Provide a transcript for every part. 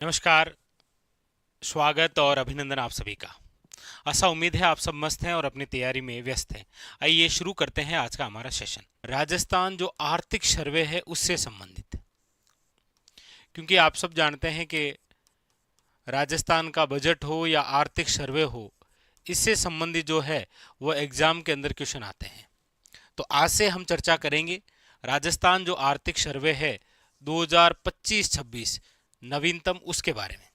नमस्कार। स्वागत और अभिनंदन आप सभी का। आशा उम्मीद है आप सब मस्त हैं और अपनी तैयारी में व्यस्त हैं। आइए शुरू करते हैं आज का हमारा सेशन। राजस्थान जो आर्थिक सर्वे है उससे संबंधित, क्योंकि आप सब जानते हैं कि राजस्थान का बजट हो या आर्थिक सर्वे हो, इससे संबंधित जो है वो एग्जाम के अंदर क्वेश्चन आते हैं। तो आज से हम चर्चा करेंगे राजस्थान जो आर्थिक सर्वे है 2025-26 नवीनतम, उसके बारे में।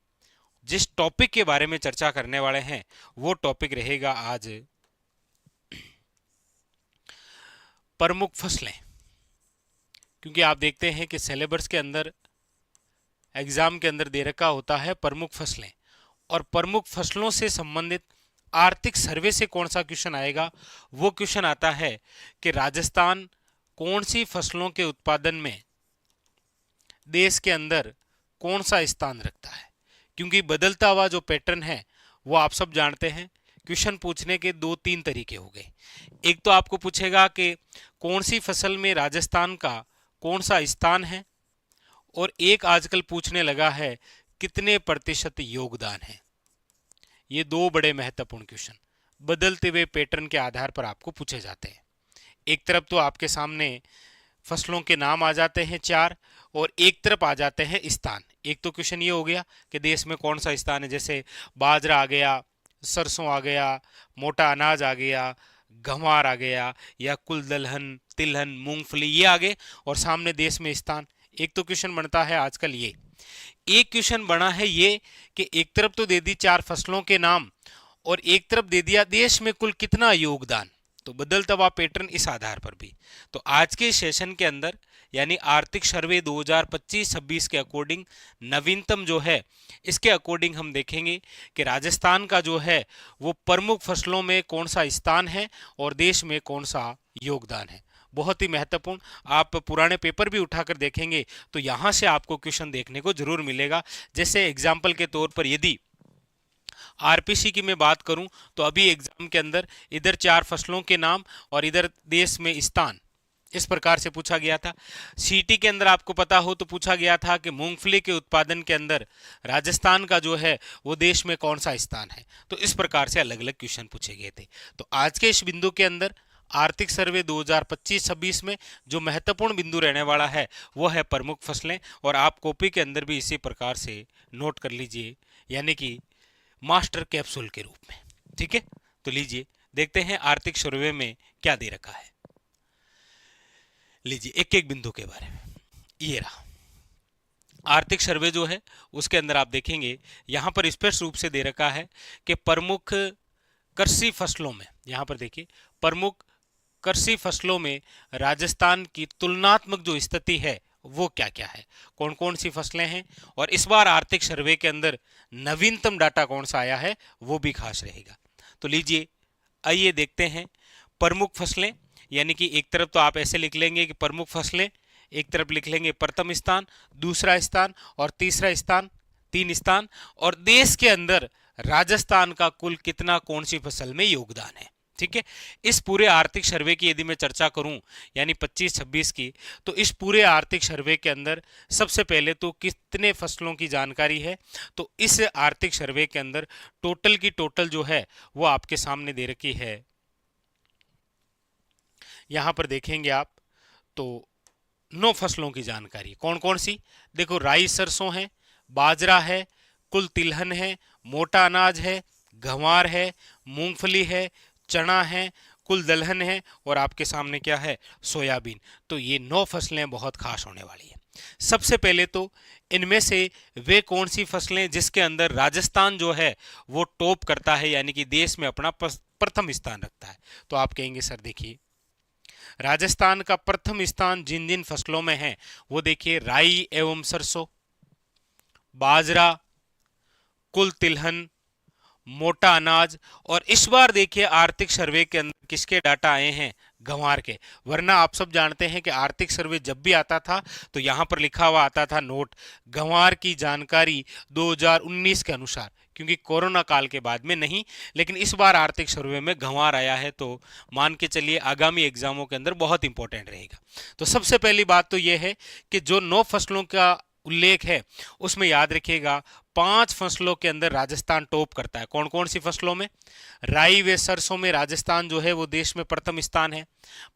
जिस टॉपिक के बारे में चर्चा करने वाले हैं वो टॉपिक रहेगा आज प्रमुख फसलें। क्योंकि आप देखते हैं कि सिलेबस के अंदर, एग्जाम के अंदर दे रखा होता है प्रमुख फसलें, और प्रमुख फसलों से संबंधित आर्थिक सर्वे से कौन सा क्वेश्चन आएगा। वो क्वेश्चन आता है कि राजस्थान कौन सी फसलों के उत्पादन में देश के अंदर कौन सा स्थान रखता है। क्योंकि बदलता हुआ जो पैटर्न है वो आप सब जानते हैं। क्वेश्चन पूछने के दो तीन तरीके हो गए। एक तो आपको पूछेगा कि कौन सी फसल में राजस्थान का कौन सा स्थान है, और एक आजकल पूछने लगा है कितने प्रतिशत योगदान है। ये दो बड़े महत्वपूर्ण क्वेश्चन बदलते हुए पैटर्न के आधार पर आपको पूछे जाते हैं। एक तरफ तो आपके सामने फसलों के नाम आ जाते हैं चार, और एक तरफ आ जाते हैं स्थान। एक तो क्वेश्चन ये हो गया कि देश में कौन सा स्थान है, जैसे बाजरा आ गया, सरसों आ गया, मोटा अनाज आ गया, गंवार आ गया, या कुल दलहन, तिलहन, मूंगफली, ये आ गए, और सामने देश में स्थान। एक तो क्वेश्चन बनता है आजकल ये। एक क्वेश्चन बना है ये कि एक तरफ तो दे दी चार फसलों के नाम, और एक तरफ दे दिया देश में कुल कितना योगदान। तो बदलता हुआ पैटर्न इस आधार पर भी। तो आज के सेशन के अंदर यानी आर्थिक सर्वे 2025-26 के अकॉर्डिंग नवीनतम जो है, इसके अकॉर्डिंग हम देखेंगे कि राजस्थान का जो है वो प्रमुख फसलों में कौन सा स्थान है और देश में कौन सा योगदान है। बहुत ही महत्वपूर्ण। आप पुराने पेपर भी उठाकर देखेंगे तो यहां से आपको क्वेश्चन देखने को जरूर मिलेगा। जैसे एग्जाम्पल के तौर पर यदि आरपीसी की मैं बात करूं तो अभी एग्जाम के अंदर इधर चार फसलों के नाम और इधर देश में स्थान, इस प्रकार से पूछा गया था। सीटी के अंदर आपको पता हो तो पूछा गया था कि मूंगफली के उत्पादन के अंदर राजस्थान का जो है वो देश में कौन सा स्थान है। तो इस प्रकार से अलग अलग क्वेश्चन पूछे गए थे। तो आज के इस बिंदु के अंदर आर्थिक सर्वे 2025-26 में जो महत्वपूर्ण बिंदु रहने वाला है वो है प्रमुख फसलें, और आप कॉपी के अंदर भी इसी प्रकार से नोट कर लीजिए, यानी कि मास्टर कैप्सूल के रूप में। ठीक है, तो लीजिए देखते हैं आर्थिक सर्वे में क्या दे रखा है। लीजिए एक एक बिंदु के बारे में। ये रहा आर्थिक सर्वे जो है, उसके अंदर आप देखेंगे यहां पर स्पष्ट रूप से दे रखा है कि प्रमुख कृषि फसलों में, यहां पर देखिए प्रमुख कृषि फसलों में राजस्थान की तुलनात्मक जो स्थिति है वो क्या क्या है, कौन कौन सी फसलें हैं, और इस बार आर्थिक सर्वे के अंदर नवीनतम डाटा कौन सा आया है वो भी खास रहेगा। तो लीजिए आइए देखते हैं प्रमुख फसलें। यानी कि एक तरफ तो आप ऐसे लिख लेंगे कि प्रमुख फसलें, एक तरफ लिख लेंगे प्रथम स्थान, दूसरा स्थान और तीसरा स्थान, तीन स्थान, और देश के अंदर राजस्थान का कुल कितना कौन सी फसल में योगदान है। ठीक है, इस पूरे आर्थिक सर्वे की यदि मैं चर्चा करूं यानी 25-26 की, तो इस पूरे आर्थिक सर्वे के अंदर सबसे पहले तो कितने फसलों की जानकारी है। तो इस आर्थिक सर्वे के अंदर टोटल की टोटल जो है वो आपके सामने दे रखी है। यहां पर देखेंगे आप तो 9 फसलों की जानकारी। कौन कौन सी, देखो राई सरसों है, बाजरा है, कुल तिलहन है, मोटा अनाज है, गंवार है, मूंगफली है, चना है, कुल दलहन है, और आपके सामने क्या है, सोयाबीन। तो ये 9 फसलें बहुत खास होने वाली है। सबसे पहले तो इनमें से वे कौन सी फसलें जिसके अंदर राजस्थान जो है वो टॉप करता है, यानी कि देश में अपना प्रथम स्थान रखता है। तो आप कहेंगे सर देखिए राजस्थान का प्रथम स्थान जिन जिन फसलों में है वो देखिए राई एवं सरसों, बाजरा, कुल तिलहन, मोटा अनाज, और इस बार देखिए आर्थिक सर्वे के अंदर किसके डाटा आए हैं, गंवार के। वरना आप सब जानते हैं कि आर्थिक सर्वे जब भी आता था तो यहां पर लिखा हुआ आता था नोट गंवार की जानकारी 2019 के अनुसार, क्योंकि कोरोना काल के बाद में नहीं। लेकिन इस बार आर्थिक सर्वे में गंवार आया है, तो मान के चलिए आगामी एग्जामों के अंदर बहुत इंपॉर्टेंट रहेगा। तो सबसे पहली बात तो यह है कि जो 9 फसलों का उल्लेख है उसमें याद रखिएगा 5 फसलों के अंदर राजस्थान टॉप करता है। कौन कौन सी फसलों में? राई व सरसों में राजस्थान जो है वो देश में प्रथम स्थान है,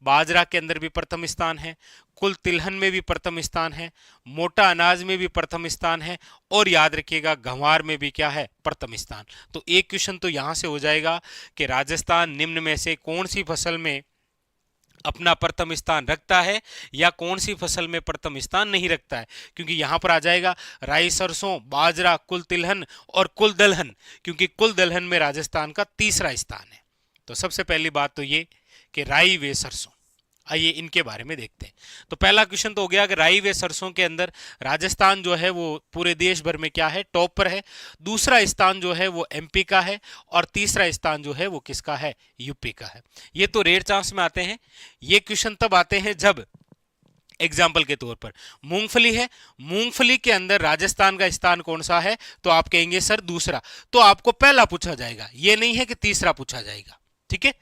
बाजरा के अंदर भी प्रथम स्थान है, कुल तिलहन में भी प्रथम स्थान है, मोटा अनाज में भी प्रथम स्थान है, और याद रखिएगा गंवार में भी क्या है? प्रथम स्थान। तो एक क्वेश्चन तो यहां से हो जाएगा कि राजस्थान निम्न में से कौन सी फसल में अपना प्रथम स्थान रखता है या कौन सी फसल में प्रथम स्थान नहीं रखता है, क्योंकि यहां पर आ जाएगा राई सरसों, बाजरा, कुल तिलहन और कुल दलहन, क्योंकि कुल दलहन में राजस्थान का तीसरा स्थान है। तो सबसे पहली बात तो ये कि राई व सरसों, आइए इनके बारे में देखते हैं। तो पहला क्वेश्चन तो हो गया कि राई व सरसों के अंदर राजस्थान जो है वो पूरे देश भर में क्या है? टॉप पर है। दूसरा स्थान जो है वो एमपी का है और तीसरा स्थान जो है वो किसका है? यूपी का है। ये तो रेयर चांस में आते हैं। ये क्वेश्चन तब आते हैं जब एग्जाम्पल के तौर पर मूंगफली है, मूंगफली के अंदर राजस्थान का स्थान कौन सा है? तो आप कहेंगे सर दूसरा, तो आपको पहला पूछा जाएगा, ये नहीं है कि तीसरा पूछा जाएगा। ठीक है,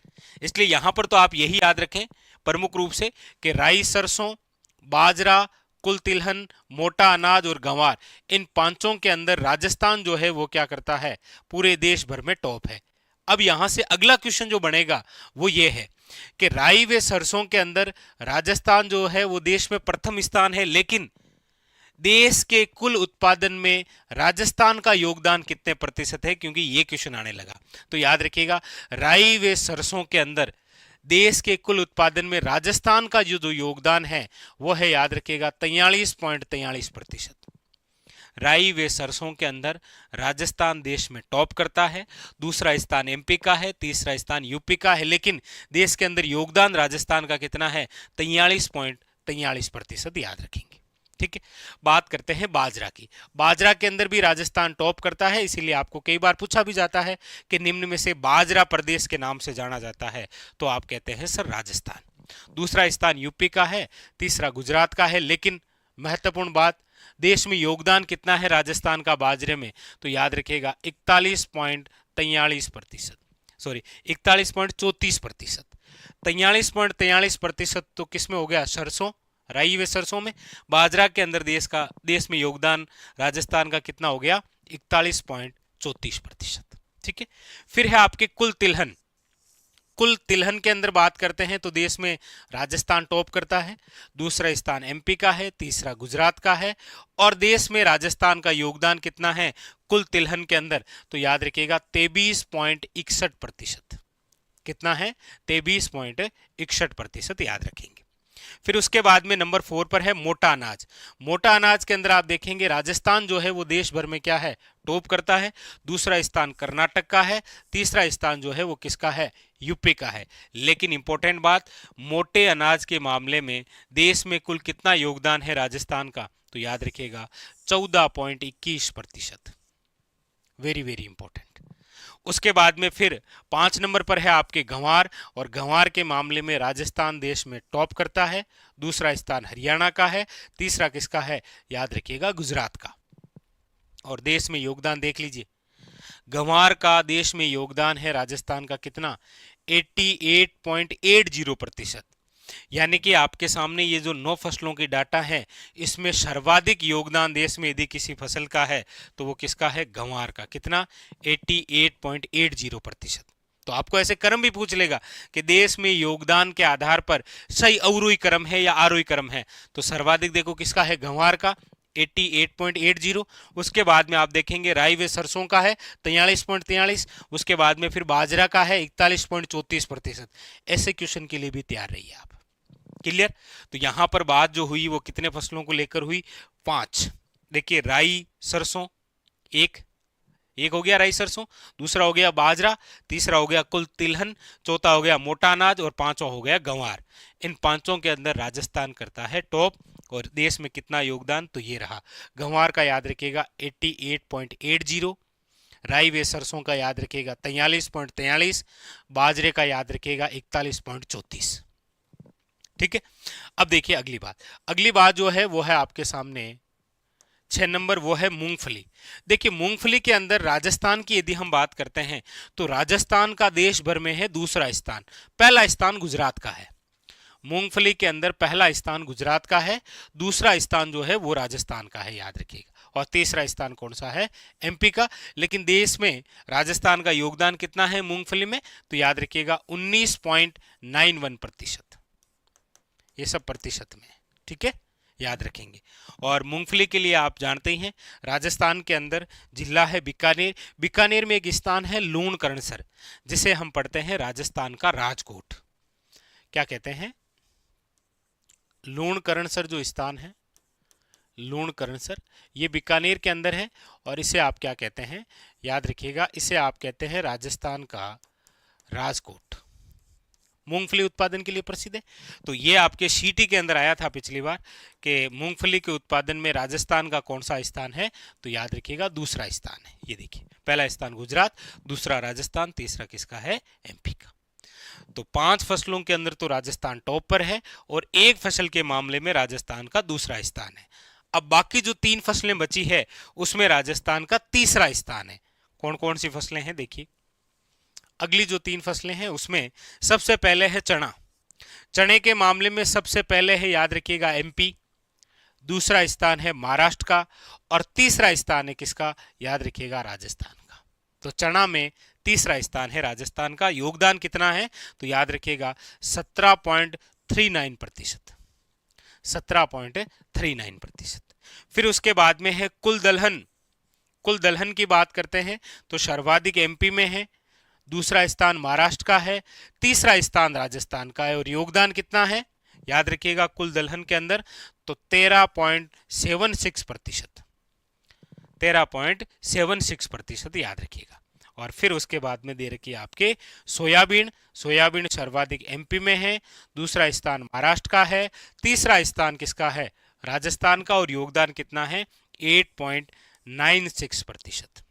इसलिए यहां पर तो आप यही याद रखें प्रमुख रूप से कि राई सरसों, बाजरा, कुल तिलहन, मोटा अनाज और गंवार, इन पांचों के अंदर राजस्थान जो है वो क्या करता है? पूरे देश भर में टॉप है। अब यहां से अगला क्वेश्चन जो बनेगा वो ये है कि राई व सरसों के अंदर राजस्थान जो है वो देश में प्रथम स्थान है, लेकिन देश के कुल उत्पादन में राजस्थान का योगदान कितने प्रतिशत है? क्योंकि ये क्वेश्चन आने लगा। तो याद रखिएगा राई व सरसों के अंदर देश के कुल उत्पादन में राजस्थान का जो योगदान है वो है, याद रखिएगा 43.43%। राई व सरसों के अंदर राजस्थान देश में टॉप करता है, दूसरा स्थान एमपी का है, तीसरा स्थान यूपी का है, लेकिन देश के अंदर योगदान राजस्थान का कितना है? 43.43%, याद रखेंगे। ठीक है, बात करते हैं बाजरा की। बाजरा के अंदर भी राजस्थान टॉप करता है, इसीलिए आपको कई बार पूछा भी जाता है कि निम्न में से बाजरा प्रदेश के नाम से जाना जाता है, तो आप कहते हैं सर राजस्थान। दूसरा स्थान यूपी का है, तीसरा गुजरात का है, लेकिन महत्वपूर्ण बात, देश में योगदान कितना है राजस्थान का बाजरे में? तो याद रखिएगा 41.43%, सॉरी 41.34%। 43.43% तो किस में हो गया? सरसों, राई व सरसों में। बाजरा के अंदर देश में योगदान राजस्थान का कितना हो गया? 41.34%। ठीक है, फिर है आपके कुल तिलहन। कुल तिलहन के अंदर बात करते हैं तो देश में राजस्थान टॉप करता है, दूसरा स्थान एमपी का है, तीसरा गुजरात का है, और देश में राजस्थान का योगदान कितना है कुल तिलहन के अंदर? तो याद रखिएगा 23.61%। कितना है? 23.61%, याद रखेंगे। फिर उसके बाद में नंबर 4 पर है मोटा अनाज। मोटा अनाज के अंदर आप देखेंगे राजस्थान जो है वो देश भर में क्या है? टॉप करता है। दूसरा स्थान कर्नाटक का है, तीसरा स्थान जो है वो किसका है? यूपी का है। लेकिन इंपॉर्टेंट बात, मोटे अनाज के मामले में देश में कुल कितना योगदान है राजस्थान का? तो याद रखिएगा 14.21%। Very very important. उसके बाद में फिर 5 नंबर पर है आपके गंवार, और गंवार के मामले में राजस्थान देश में टॉप करता है, दूसरा स्थान हरियाणा का है, तीसरा किसका है? याद रखिएगा गुजरात का। और देश में योगदान देख लीजिए, गंवार का देश में योगदान है राजस्थान का कितना? 88.80%। यानी कि आपके सामने ये जो 9 फसलों की डाटा है, इसमें सर्वाधिक योगदान देश में यदि किसी फसल का है तो वो किसका है? गंवार का। कितना? 88.80%। तो आपको ऐसे क्रम भी पूछ लेगा कि देश में योगदान के आधार पर सही अवरोही क्रम है या आरोही क्रम है, तो सर्वाधिक देखो किसका है? गंवार का 88.80। उसके बाद में आप देखेंगे राई व सरसों का है 43.43। उसके बाद में फिर बाजरा का है 41.34%। ऐसे क्वेश्चन के लिए भी तैयार रहिए आप। क्लियर? तो यहां पर बात जो हुई वो कितने फसलों को लेकर हुई? 5। देखिए राई सरसों एक हो गया, राई सरसों, दूसरा हो गया बाजरा, तीसरा हो गया कुल तिलहन, चौथा हो गया मोटा अनाज, और पांचवा हो गया गंवार। इन पांचों के अंदर राजस्थान करता है टॉप। और देश में कितना योगदान? तो ये रहा। गंवार का याद रखिएगा 88.80, राई व सरसों का याद रखिएगा 43.43, बाजरे का याद रखिएगा 41.34। ठीक है, अब देखिए अगली बात जो है वो है आपके सामने 6 नंबर, वो है मूंगफली। देखिए मूंगफली के अंदर राजस्थान की यदि हम बात करते हैं तो राजस्थान का देश भर में है दूसरा स्थान, पहला स्थान गुजरात का है। मूंगफली के अंदर पहला स्थान गुजरात का है, दूसरा स्थान जो है वो राजस्थान का है, याद रखिएगा, और तीसरा स्थान कौन सा है, एमपी का। लेकिन देश में राजस्थान का योगदान कितना है मूंगफली में, तो याद रखिएगा 19.91%। ये सब प्रतिशत में, ठीक है, याद रखेंगे। और मूंगफली के लिए आप जानते ही हैं राजस्थान के अंदर जिला है बीकानेर, बीकानेर में एक स्थान है लूणकरणसर, जिसे हम पढ़ते हैं राजस्थान का राजकोट। क्या कहते हैं, लूणकरणसर जो स्थान है, लूणकरणसर, ये बीकानेर के अंदर है, और इसे आप क्या कहते हैं, याद रखिएगा, इसे आप कहते हैं राजस्थान का राजकोट। मूंगफली उत्पादन के लिए प्रसिद्ध है। तो ये आपके सीटी के अंदर आया था पिछली बार कि मूंगफली के उत्पादन में राजस्थान का कौन सा स्थान है, तो याद रखिएगा दूसरा स्थान है। ये देखिए, पहला स्थान गुजरात, दूसरा राजस्थान, तीसरा किसका है, एमपी का। तो 5 फसलों के अंदर तो राजस्थान टॉप पर है, और एक फसल के मामले में राजस्थान का दूसरा स्थान है। अब बाकी जो 3 फसलें बची है उसमें राजस्थान का तीसरा स्थान है। कौन कौन सी फसलें हैं देखिए, अगली जो 3 फसलें हैं उसमें सबसे पहले है चना। चने के मामले में सबसे पहले है, याद रखिएगा, एमपी, दूसरा स्थान है महाराष्ट्र का, और तीसरा स्थान है किसका, याद रखिएगा, राजस्थान का। तो चना में तीसरा स्थान है राजस्थान का। योगदान कितना है, तो याद रखिएगा 17.39%, 17.39%। फिर उसके बाद में है कुल दलहन। कुल दलहन की बात करते हैं तो सर्वाधिक एमपी में है, दूसरा स्थान महाराष्ट्र का है, तीसरा स्थान राजस्थान का है, और योगदान कितना है, याद रखिएगा, कुल दलहन के अंदर तो 13.76%, 13.76%, याद रखिएगा। और फिर उसके बाद में दे रखी है आपके सोयाबीन। सोयाबीन सर्वाधिक एमपी में है, दूसरा स्थान महाराष्ट्र का है, तीसरा स्थान किसका है, राजस्थान का, और योगदान कितना है, 8.96%।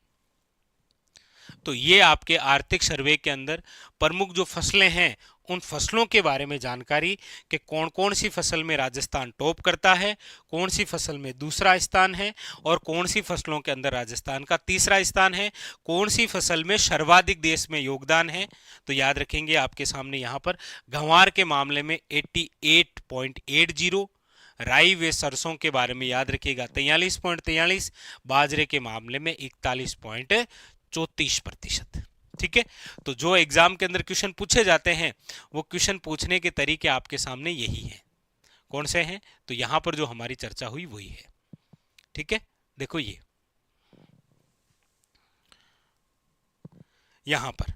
तो ये आपके आर्थिक सर्वे के अंदर प्रमुख जो फसलें हैं उन फसलों के बारे में जानकारी कि कौन कौन सी फसल में राजस्थान टॉप करता है, कौन सी फसल में दूसरा स्थान है, और कौन सी फसलों के अंदर राजस्थान का तीसरा स्थान है, कौन सी फसल में सर्वाधिक देश में योगदान है। तो याद रखेंगे आपके सामने यहाँ पर गंवार के मामले में 88.80, राई व सरसों के बारे में याद रखिएगा 43.43, बाजरे के मामले में 41.34%। ठीक है, तो जो एग्जाम के अंदर क्वेश्चन पूछे जाते हैं वो क्वेश्चन पूछने के तरीके आपके सामने यही हैं। कौन से हैं, तो यहां पर जो हमारी चर्चा हुई वही है। ठीक है, देखो ये यहां पर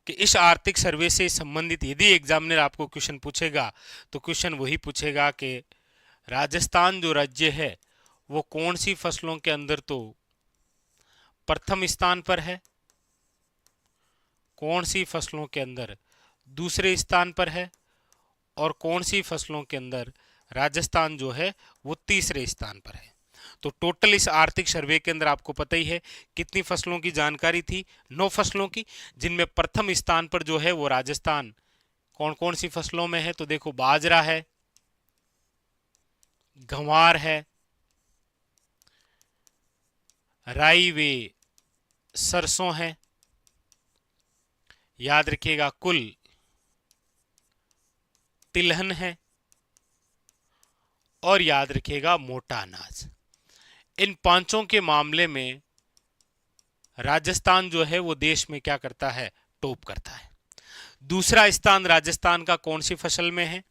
कि इस आर्थिक सर्वे से संबंधित यदि एग्जामिनर आपको क्वेश्चन पूछेगा तो क्वेश्चन वही पूछेगा कि राजस्थान जो राज्य है वो कौन सी फसलों के अंदर तो प्रथम स्थान पर है, कौन सी फसलों के अंदर दूसरे स्थान पर है, और कौन सी फसलों के अंदर राजस्थान जो है वो तीसरे स्थान पर है। तो टोटल इस आर्थिक सर्वे के अंदर आपको पता ही है कितनी फसलों की जानकारी थी, 9 फसलों की, जिनमें प्रथम स्थान पर जो है वो राजस्थान कौन कौन सी फसलों में है, तो देखो बाजरा है, गंवार है, राई वे सरसों है, याद रखिएगा कुल तिलहन है, और याद रखिएगा मोटा अनाज। इन पांचों के मामले में राजस्थान जो है वो देश में क्या करता है, टॉप करता है। दूसरा स्थान राजस्थान का कौन सी फसल में है,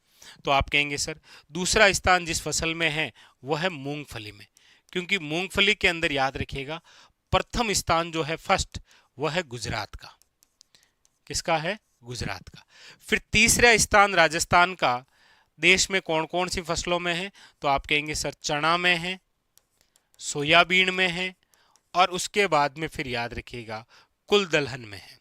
तो आप कहेंगे सर दूसरा स्थान जिस फसल में है वो है मूंगफली में, क्योंकि मूंगफली के अंदर याद रखिएगा प्रथम स्थान जो है फर्स्ट वह है गुजरात का। किसका है, गुजरात का। फिर तीसरा स्थान राजस्थान का देश में कौन कौन सी फसलों में है, तो आप कहेंगे सर चना में है, सोयाबीन में है, और उसके बाद में फिर याद रखिएगा कुल दलहन में है।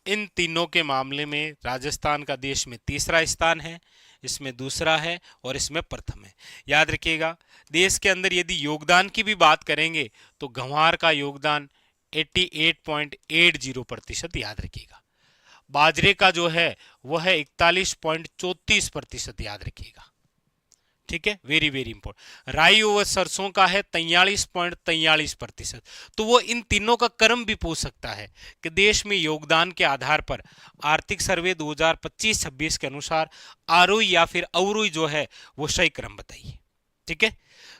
इन तीनों के मामले में राजस्थान का देश में तीसरा स्थान है, इसमें दूसरा है और इसमें प्रथम है। याद रखिएगा देश के अंदर यदि योगदान की भी बात करेंगे तो गंवार का योगदान 88.80%, याद रखिएगा। बाजरे का जो है वह है 41.34%, याद रखिएगा। ठीक है, वेरी वेरी इंपॉर्टेंट। राई ओवर सरसों का है 43.43%। तो वो इन तीनों का क्रम भी पूछ सकता है कि देश में योगदान के आधार पर आर्थिक सर्वे 2025-26 के अनुसार आरोही या फिर अवरोही जो है वो सही क्रम बताइए। ठीक है,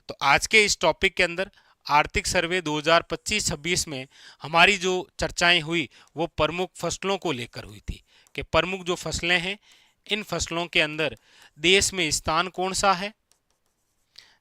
तो आज के इस टॉपिक के अंदर आर्थिक सर्वे 2025-26 में हमारी जो चर्चाएं हुई वो प्रमुख फसलों को लेकर हुई थी कि प्रमुख जो फसलें हैं इन फसलों के अंदर देश में स्थान कौन सा है,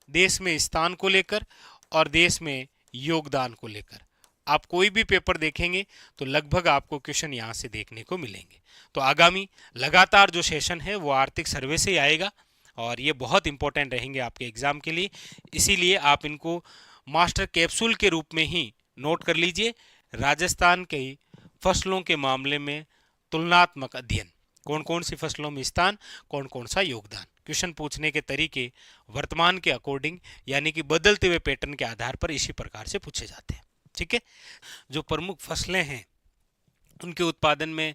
देश में स्थान को लेकर और देश में योगदान को लेकर। आप कोई भी पेपर देखेंगे तो लगभग आपको क्वेश्चन यहां से देखने को मिलेंगे। तो आगामी लगातार जो सेशन है वो आर्थिक सर्वे से ही आएगा और ये बहुत इंपॉर्टेंट रहेंगे आपके एग्जाम के लिए, इसीलिए आप इनको मास्टर कैप्सूल के रूप में ही नोट कर लीजिए। राजस्थान के फसलों के मामले में तुलनात्मक अध्ययन, कौन कौन सी फसलों में स्थान, कौन कौन सा योगदान। क्वेश्चन पूछने के तरीके वर्तमान के अकॉर्डिंग यानी कि बदलते हुए पैटर्न के आधार पर इसी प्रकार से पूछे जाते हैं। ठीक है, जो प्रमुख फसलें हैं उनके उत्पादन में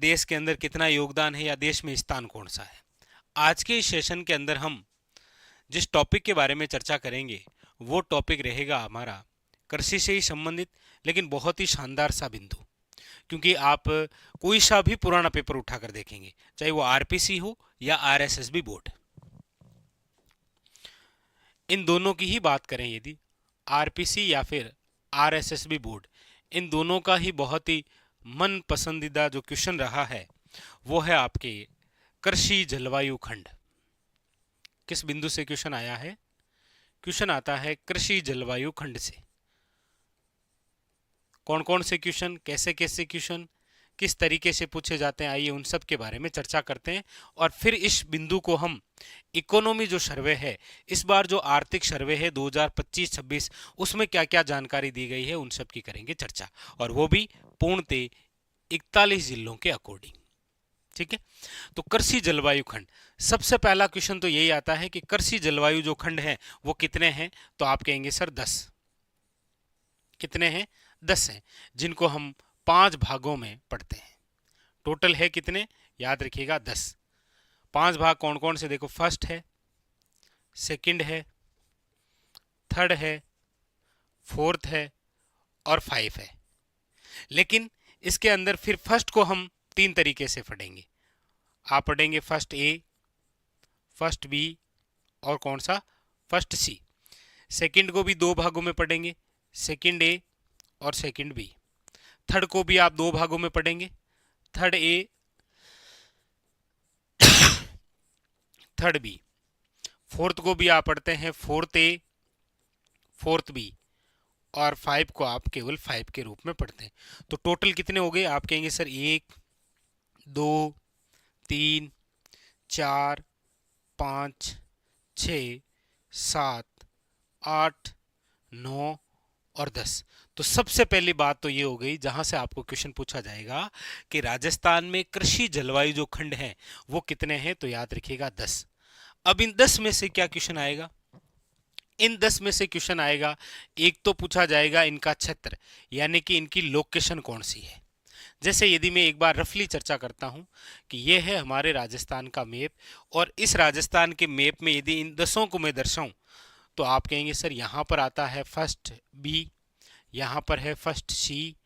देश के अंदर कितना योगदान है या देश में स्थान कौन सा है। आज के इस सेशन के अंदर हम जिस टॉपिक के बारे में चर्चा करेंगे वो टॉपिक रहेगा हमारा कृषि से ही संबंधित, लेकिन बहुत ही शानदार सा बिंदु, क्योंकि आप कोई सा भी पुराना पेपर उठाकर देखेंगे, चाहे वो आरपीसी हो या आरएसएसबी बोर्ड, इन दोनों की ही बात करें, यदि आरपीसी या फिर आरएसएसबी बोर्ड, इन दोनों का ही बहुत ही मन पसंदीदा जो क्वेश्चन रहा है वो है आपके कृषि जलवायु खंड। किस बिंदु से क्वेश्चन आया है? क्वेश्चन आता है कृषि जलवायु खंड से। कौन कौन से क्वेश्चन, कैसे कैसे क्वेश्चन, किस तरीके से पूछे जाते हैं, आइए उन सब के बारे में चर्चा करते हैं। और फिर इस बिंदु को हम इकोनॉमी जो सर्वे है, इस बार जो आर्थिक सर्वे है 2025-26, उसमें क्या क्या जानकारी दी गई है उन सब की करेंगे चर्चा, और वो भी पूर्णतः 41 जिलों के अकॉर्डिंग। ठीक है, तो कृषि जलवायु खंड, सबसे पहला क्वेश्चन तो यही आता है कि कृषि जलवायु जो खंड है वो कितने हैं? तो आप कहेंगे सर 10। कितने हैं? 10 हैं, जिनको हम 5 भागों में पढ़ते हैं। टोटल है कितने? याद रखिएगा 10। 5 भाग कौन कौन से? देखो, फर्स्ट है, सेकंड है, थर्ड है, फोर्थ है और 5 है। लेकिन इसके अंदर फिर फर्स्ट को हम 3 तरीके से पढ़ेंगे। आप पढ़ेंगे फर्स्ट ए, फर्स्ट बी और कौन सा? First C. सेकंड को भी 2 भागों में पढ़ेंगे, सेकंड ए और सेकंड बी। थर्ड को भी आप 2 भागों में पढ़ेंगे, third A, third B. Fourth को भी आप पढ़ते हैं, फोर्थ ए, फोर्थ बी, और 5 को आप केवल 5 के रूप में पढ़ते हैं। तो टोटल कितने हो गए? आप कहेंगे सर 1, 2, 3, 4, 5, 6, 7, 8, 9 और 10। तो सबसे पहली बात तो ये हो गई जहां से आपको क्वेश्चन पूछा जाएगा कि राजस्थान में कृषि जलवायु जो खंड है वो कितने हैं, तो याद रखिएगा 10। अब इन 10 में से क्या क्वेश्चन आएगा? इन 10 में से क्वेश्चन आएगा, एक तो पूछा जाएगा इनका क्षेत्र, यानी कि इनकी लोकेशन कौन सी है। जैसे यदि मैं एक बार रफली चर्चा करता हूं कि यह है हमारे राजस्थान का मैप, और इस राजस्थान के मैप में यदि इन 10 को मैं दर्शाऊं तो आप कहेंगे सर यहाँ पर आता है फर्स्ट बी, यहाँ पर है फर्स्ट सी,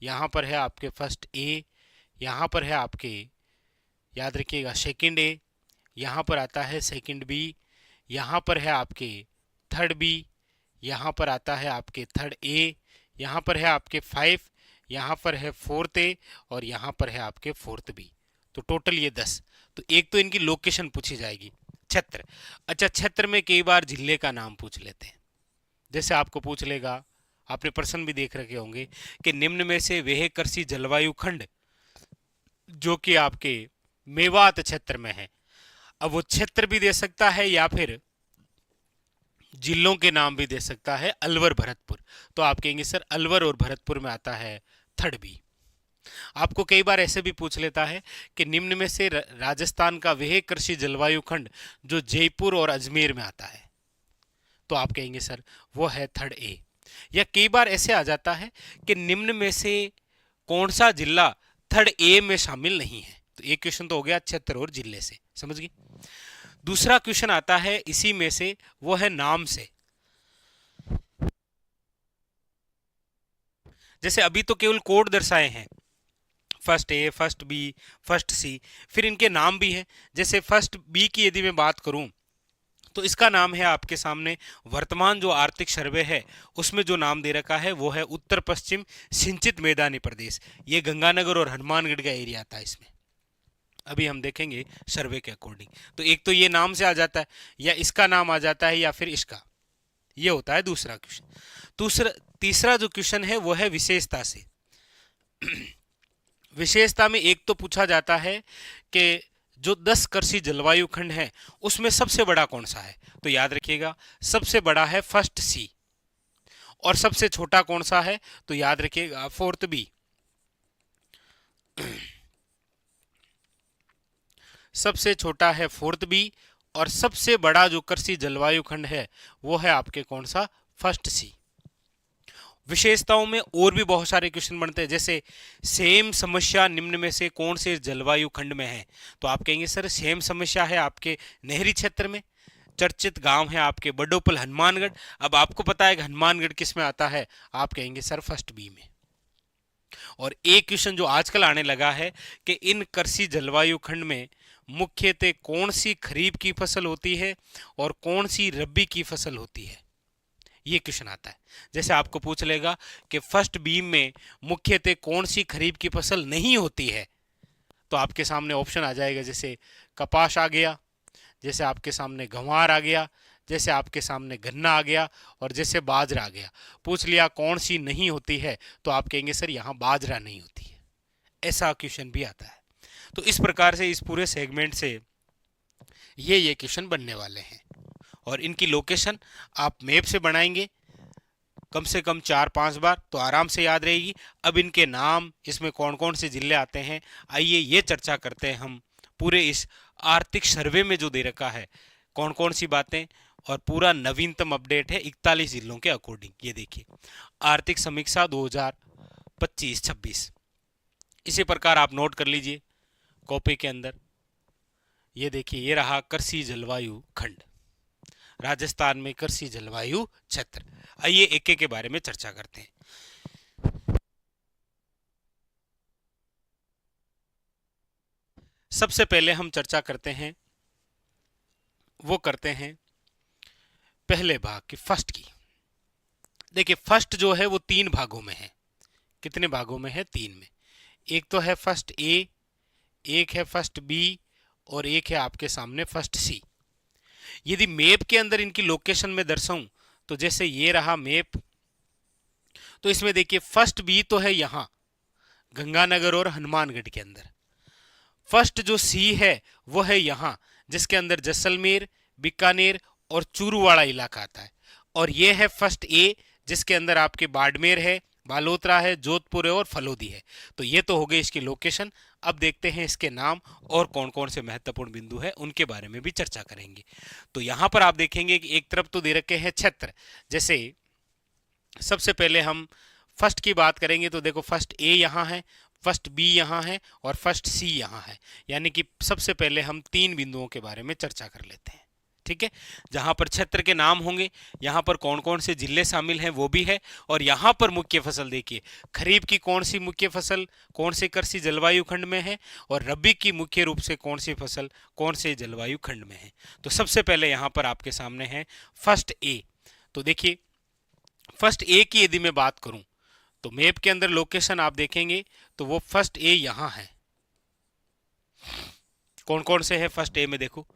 यहाँ पर है आपके फर्स्ट ए, यहाँ पर है आपके, याद रखिएगा, सेकंड ए, यहाँ पर आता है सेकंड बी, यहाँ पर है आपके थर्ड बी, यहाँ पर आता है आपके थर्ड ए, यहाँ पर है आपके 5, यहाँ पर है फोर्थ ए और यहाँ पर है आपके फोर्थ बी। तो टोटल ये 10। तो एक तो इनकी लोकेशन पूछी जाएगी, क्षेत्र। अच्छा, क्षेत्र में कई बार जिले का नाम पूछ लेते हैं। जैसे आपको पूछ लेगा, आपने प्रश्न भी देख रखे होंगे कि निम्न में से वह कृषि जलवायु खंड जो कि आपके मेवात क्षेत्र में है। अब वो क्षेत्र भी दे सकता है या फिर जिलों के नाम भी दे सकता है, अलवर भरतपुर। तो आप कहेंगे सर अलवर और भरतपुर में आता है थर्ड बी। आपको कई बार ऐसे भी पूछ लेता है कि निम्न में से राजस्थान का वह कृषि जलवायु खंड जो जयपुर और अजमेर में आता है, तो आप कहेंगे सर वो है थर्ड ए। या कई बार ऐसे आ जाता है कि निम्न में से कौन सा जिला थर्ड ए में शामिल नहीं है। तो एक क्वेश्चन तो हो गया क्षेत्र और जिले से, समझ गए। दूसरा क्वेश्चन आता है इसी में से, वो है नाम से। जैसे अभी तो केवल कोड दर्शाए हैं, first A, first B, first सी, फिर इनके नाम भी हैं। जैसे फर्स्ट बी की यदि मैं बात करूं तो इसका नाम है आपके सामने, वर्तमान जो आर्थिक सर्वे है उसमें जो नाम दे रखा है वो है उत्तर पश्चिम सिंचित मैदानी प्रदेश। ये गंगानगर और हनुमानगढ़ का एरिया आता है इसमें। अभी हम देखेंगे सर्वे के अकॉर्डिंग। तो एक तो ये नाम से आ जाता है, या इसका नाम आ जाता है, या फिर इसका। ये होता है दूसरा क्वेश्चन। तीसरा जो क्वेश्चन है वो है विशेषता से। विशेषता में एक तो पूछा जाता है कि जो 10 कृषि जलवायु खंड है उसमें सबसे बड़ा कौन सा है। तो याद रखिएगा, सबसे बड़ा है फर्स्ट सी, और सबसे छोटा कौन सा है, तो याद रखिएगा फोर्थ बी। सबसे छोटा है फोर्थ बी, और सबसे बड़ा जो कृषि जलवायु खंड है वो है आपके कौन सा, फर्स्ट सी। विशेषताओं में और भी बहुत सारे क्वेश्चन बनते हैं, जैसे सेम समस्या निम्न में से कौन से जलवायु खंड में है। तो आप कहेंगे सर सेम समस्या है आपके नहरी क्षेत्र में, चर्चित गांव है आपके बडोपल हनुमानगढ़। अब आपको पता है कि हनुमानगढ़ किस में आता है, आप कहेंगे सर फर्स्ट बी में। और एक क्वेश्चन जो आजकल आने लगा है कि इन कृषि जलवायु खंड में मुख्यतः कौन सी खरीफ की फसल होती है और कौन सी रबी की फसल होती है, ये क्वेश्चन आता है। जैसे आपको पूछ लेगा कि फर्स्ट बीम में मुख्यतः कौन सी खरीफ की फसल नहीं होती है, तो आपके सामने ऑप्शन आ जाएगा, जैसे कपास आ गया, जैसे आपके सामने गंवार आ गया, जैसे आपके सामने गन्ना आ गया, और जैसे बाजरा आ गया। पूछ लिया कौन सी नहीं होती है, तो आप कहेंगे सर यहाँ बाजरा नहीं होती है। ऐसा क्वेश्चन भी आता है। तो इस प्रकार से इस पूरे सेगमेंट से ये क्वेश्चन बनने वाले हैं, और इनकी लोकेशन आप मैप से बनाएंगे कम से कम 4-5 बार तो आराम से याद रहेगी। अब इनके नाम, इसमें कौन कौन से जिले आते हैं, आइए ये चर्चा करते हैं हम पूरे इस आर्थिक सर्वे में जो दे रखा है कौन कौन सी बातें, और पूरा नवीनतम अपडेट है 41 जिलों के अकॉर्डिंग। ये देखिए आर्थिक समीक्षा 2025-26। इसी प्रकार आप नोट कर लीजिए कॉपी के अंदर। ये देखिए ये रहा कृषि जलवायु खंड, राजस्थान में कृषि जलवायु क्षेत्र। आइए एक एक के बारे में चर्चा करते हैं। सबसे पहले हम चर्चा करते हैं, वो करते हैं पहले भाग की, फर्स्ट की। देखिए फर्स्ट जो है वो 3 भागों में है। कितने भागों में है, 3 में। एक तो है फर्स्ट ए, एक है फर्स्ट बी, और एक है आपके सामने फर्स्ट सी। यदि मैप के अंदर इनकी लोकेशन में दर्शाऊं तो जैसे ये रहा मैप, तो इसमें देखिए फर्स्ट बी तो है यहां गंगानगर और हनुमानगढ़ के अंदर। फर्स्ट जो सी है वो है यहां, जिसके अंदर जैसलमेर, बीकानेर और चूरूवाड़ा इलाका आता है। और ये है फर्स्ट ए, जिसके अंदर आपके बाड़मेर है, बालोतरा है, जोधपुर है और फलोदी है। तो ये तो हो गई इसकी लोकेशन। अब देखते हैं इसके नाम और कौन कौन से महत्वपूर्ण बिंदु है, उनके बारे में भी चर्चा करेंगे। तो यहां पर आप देखेंगे कि एक तरफ तो दे रखे हैं क्षेत्र। जैसे सबसे पहले हम फर्स्ट की बात करेंगे तो देखो फर्स्ट ए यहाँ है, फर्स्ट बी यहाँ है और फर्स्ट सी यहाँ है। यानी कि सबसे पहले हम 3 बिंदुओं के बारे में चर्चा कर लेते हैं, ठीक है। जहां पर क्षेत्र के नाम होंगे, यहाँ पर कौन कौन से जिले शामिल हैं वो भी है, और यहाँ पर मुख्य फसल देखिए खरीफ की कौन सी मुख्य फसल कौन से कृषि जलवायु खंड में है, और रबी की मुख्य रूप से कौन सी फसल कौन से जलवायु खंड में है। तो सबसे पहले यहाँ पर आपके सामने है फर्स्ट ए। तो देखिए फर्स्ट ए की यदि मैं बात करूं तो मैप के अंदर लोकेशन आप देखेंगे तो वो फर्स्ट ए यहां है। कौन कौन से है फर्स्ट ए में, देखो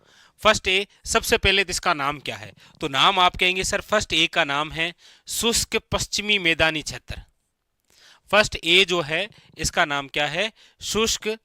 फर्स्ट ए सबसे पहले तो इसका नाम क्या है, तो नाम आप कहेंगे सर फर्स्ट ए का नाम है शुष्क पश्चिमी मैदानी क्षेत्र। फर्स्ट ए जो है इसका नाम क्या है, शुष्क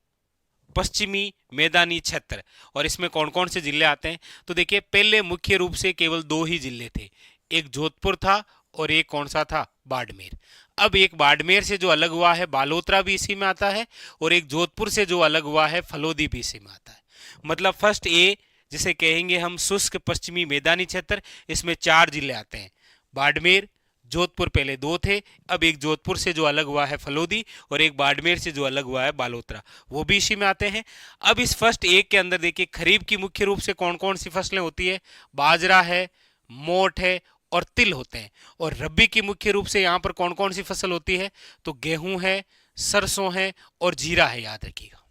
पश्चिमी मैदानी क्षेत्र। और इसमें कौन कौन से जिले आते हैं, तो देखिए पहले मुख्य रूप से केवल 2 ही जिले थे, एक जोधपुर था और एक कौन सा था, बाड़मेर। अब एक बाड़मेर से जो अलग हुआ है बालोतरा भी इसी में आता है, और एक जोधपुर से जो अलग हुआ है फलोदी भी इसी में आता है। मतलब फर्स्ट ए जिसे कहेंगे हम शुष्क पश्चिमी मैदानी क्षेत्र, इसमें 4 जिले आते हैं, बाड़मेर, जोधपुर पहले दो थे, अब एक जोधपुर से जो अलग हुआ है फलोदी और एक बाड़मेर से जो अलग हुआ है बालोतरा, वो भी इसी में आते हैं। अब इस फर्स्ट एक के अंदर देखिए खरीफ की मुख्य रूप से कौन कौन सी फसलें होती है, बाजरा है, मोठ है और तिल होते हैं। और रबी की मुख्य रूप से यहां पर कौन कौन सी फसल होती है, तो गेहूं है, सरसों है और जीरा है, याद रखिएगा।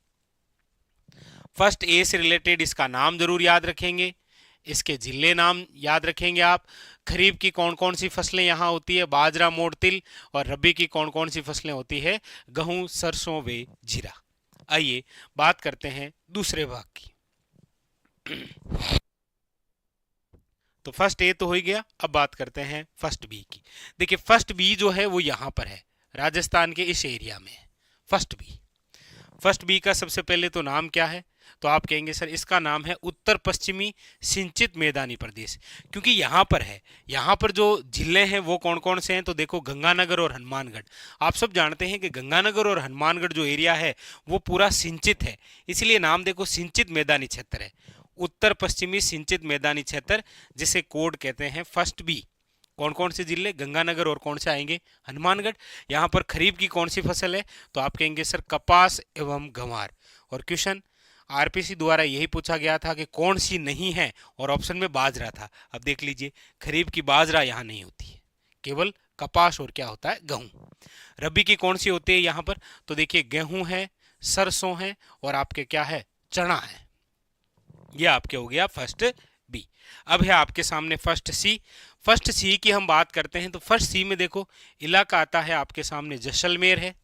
फर्स्ट ए से रिलेटेड इसका नाम जरूर याद रखेंगे, इसके जिले नाम याद रखेंगे आप। खरीफ की कौन कौन सी फसलें यहाँ होती है, बाजरा, मोठ, तिल, और रबी की कौन कौन सी फसलें होती है, गेहूं, सरसों व जीरा। आइए बात करते हैं दूसरे भाग की। तो फर्स्ट ए तो हो ही गया, अब बात करते हैं फर्स्ट बी की। देखिए फर्स्ट बी जो है वो यहां पर है, राजस्थान के इस एरिया में है फर्स्ट बी। फर्स्ट बी का सबसे पहले तो नाम क्या है, तो आप कहेंगे सर इसका नाम है उत्तर पश्चिमी सिंचित मैदानी प्रदेश, क्योंकि यहाँ पर है। यहाँ पर जो जिले हैं वो कौन कौन से हैं, तो देखो गंगानगर और हनुमानगढ़। आप सब जानते हैं कि गंगानगर और हनुमानगढ़ जो एरिया है वो पूरा सिंचित है, इसलिए नाम देखो सिंचित मैदानी क्षेत्र है, उत्तर पश्चिमी सिंचित मैदानी क्षेत्र, जिसे कोड कहते हैं फर्स्ट बी। कौन कौन से जिले, गंगानगर और कौन से आएंगे, हनुमानगढ़। यहाँ पर खरीफ की कौन सी फसल है, तो आप कहेंगे सर कपास एवं गंवार। और क्वेश्चन आरपीसी द्वारा यही पूछा गया था कि कौन सी नहीं है, और ऑप्शन में बाजरा था। अब देख लीजिए खरीफ की बाजरा यहाँ नहीं होती है, केवल कपास और क्या होता है, गेहूं। रबी की कौन सी होती है यहाँ पर, तो देखिए गेहूं है, सरसों है और आपके क्या है, चना है। ये आपके हो गया फर्स्ट बी। अब है आपके सामने फर्स्ट सी। फर्स्ट सी की हम बात करते हैं तो फर्स्ट सी में देखो इलाका आता है आपके सामने जैसलमेर है,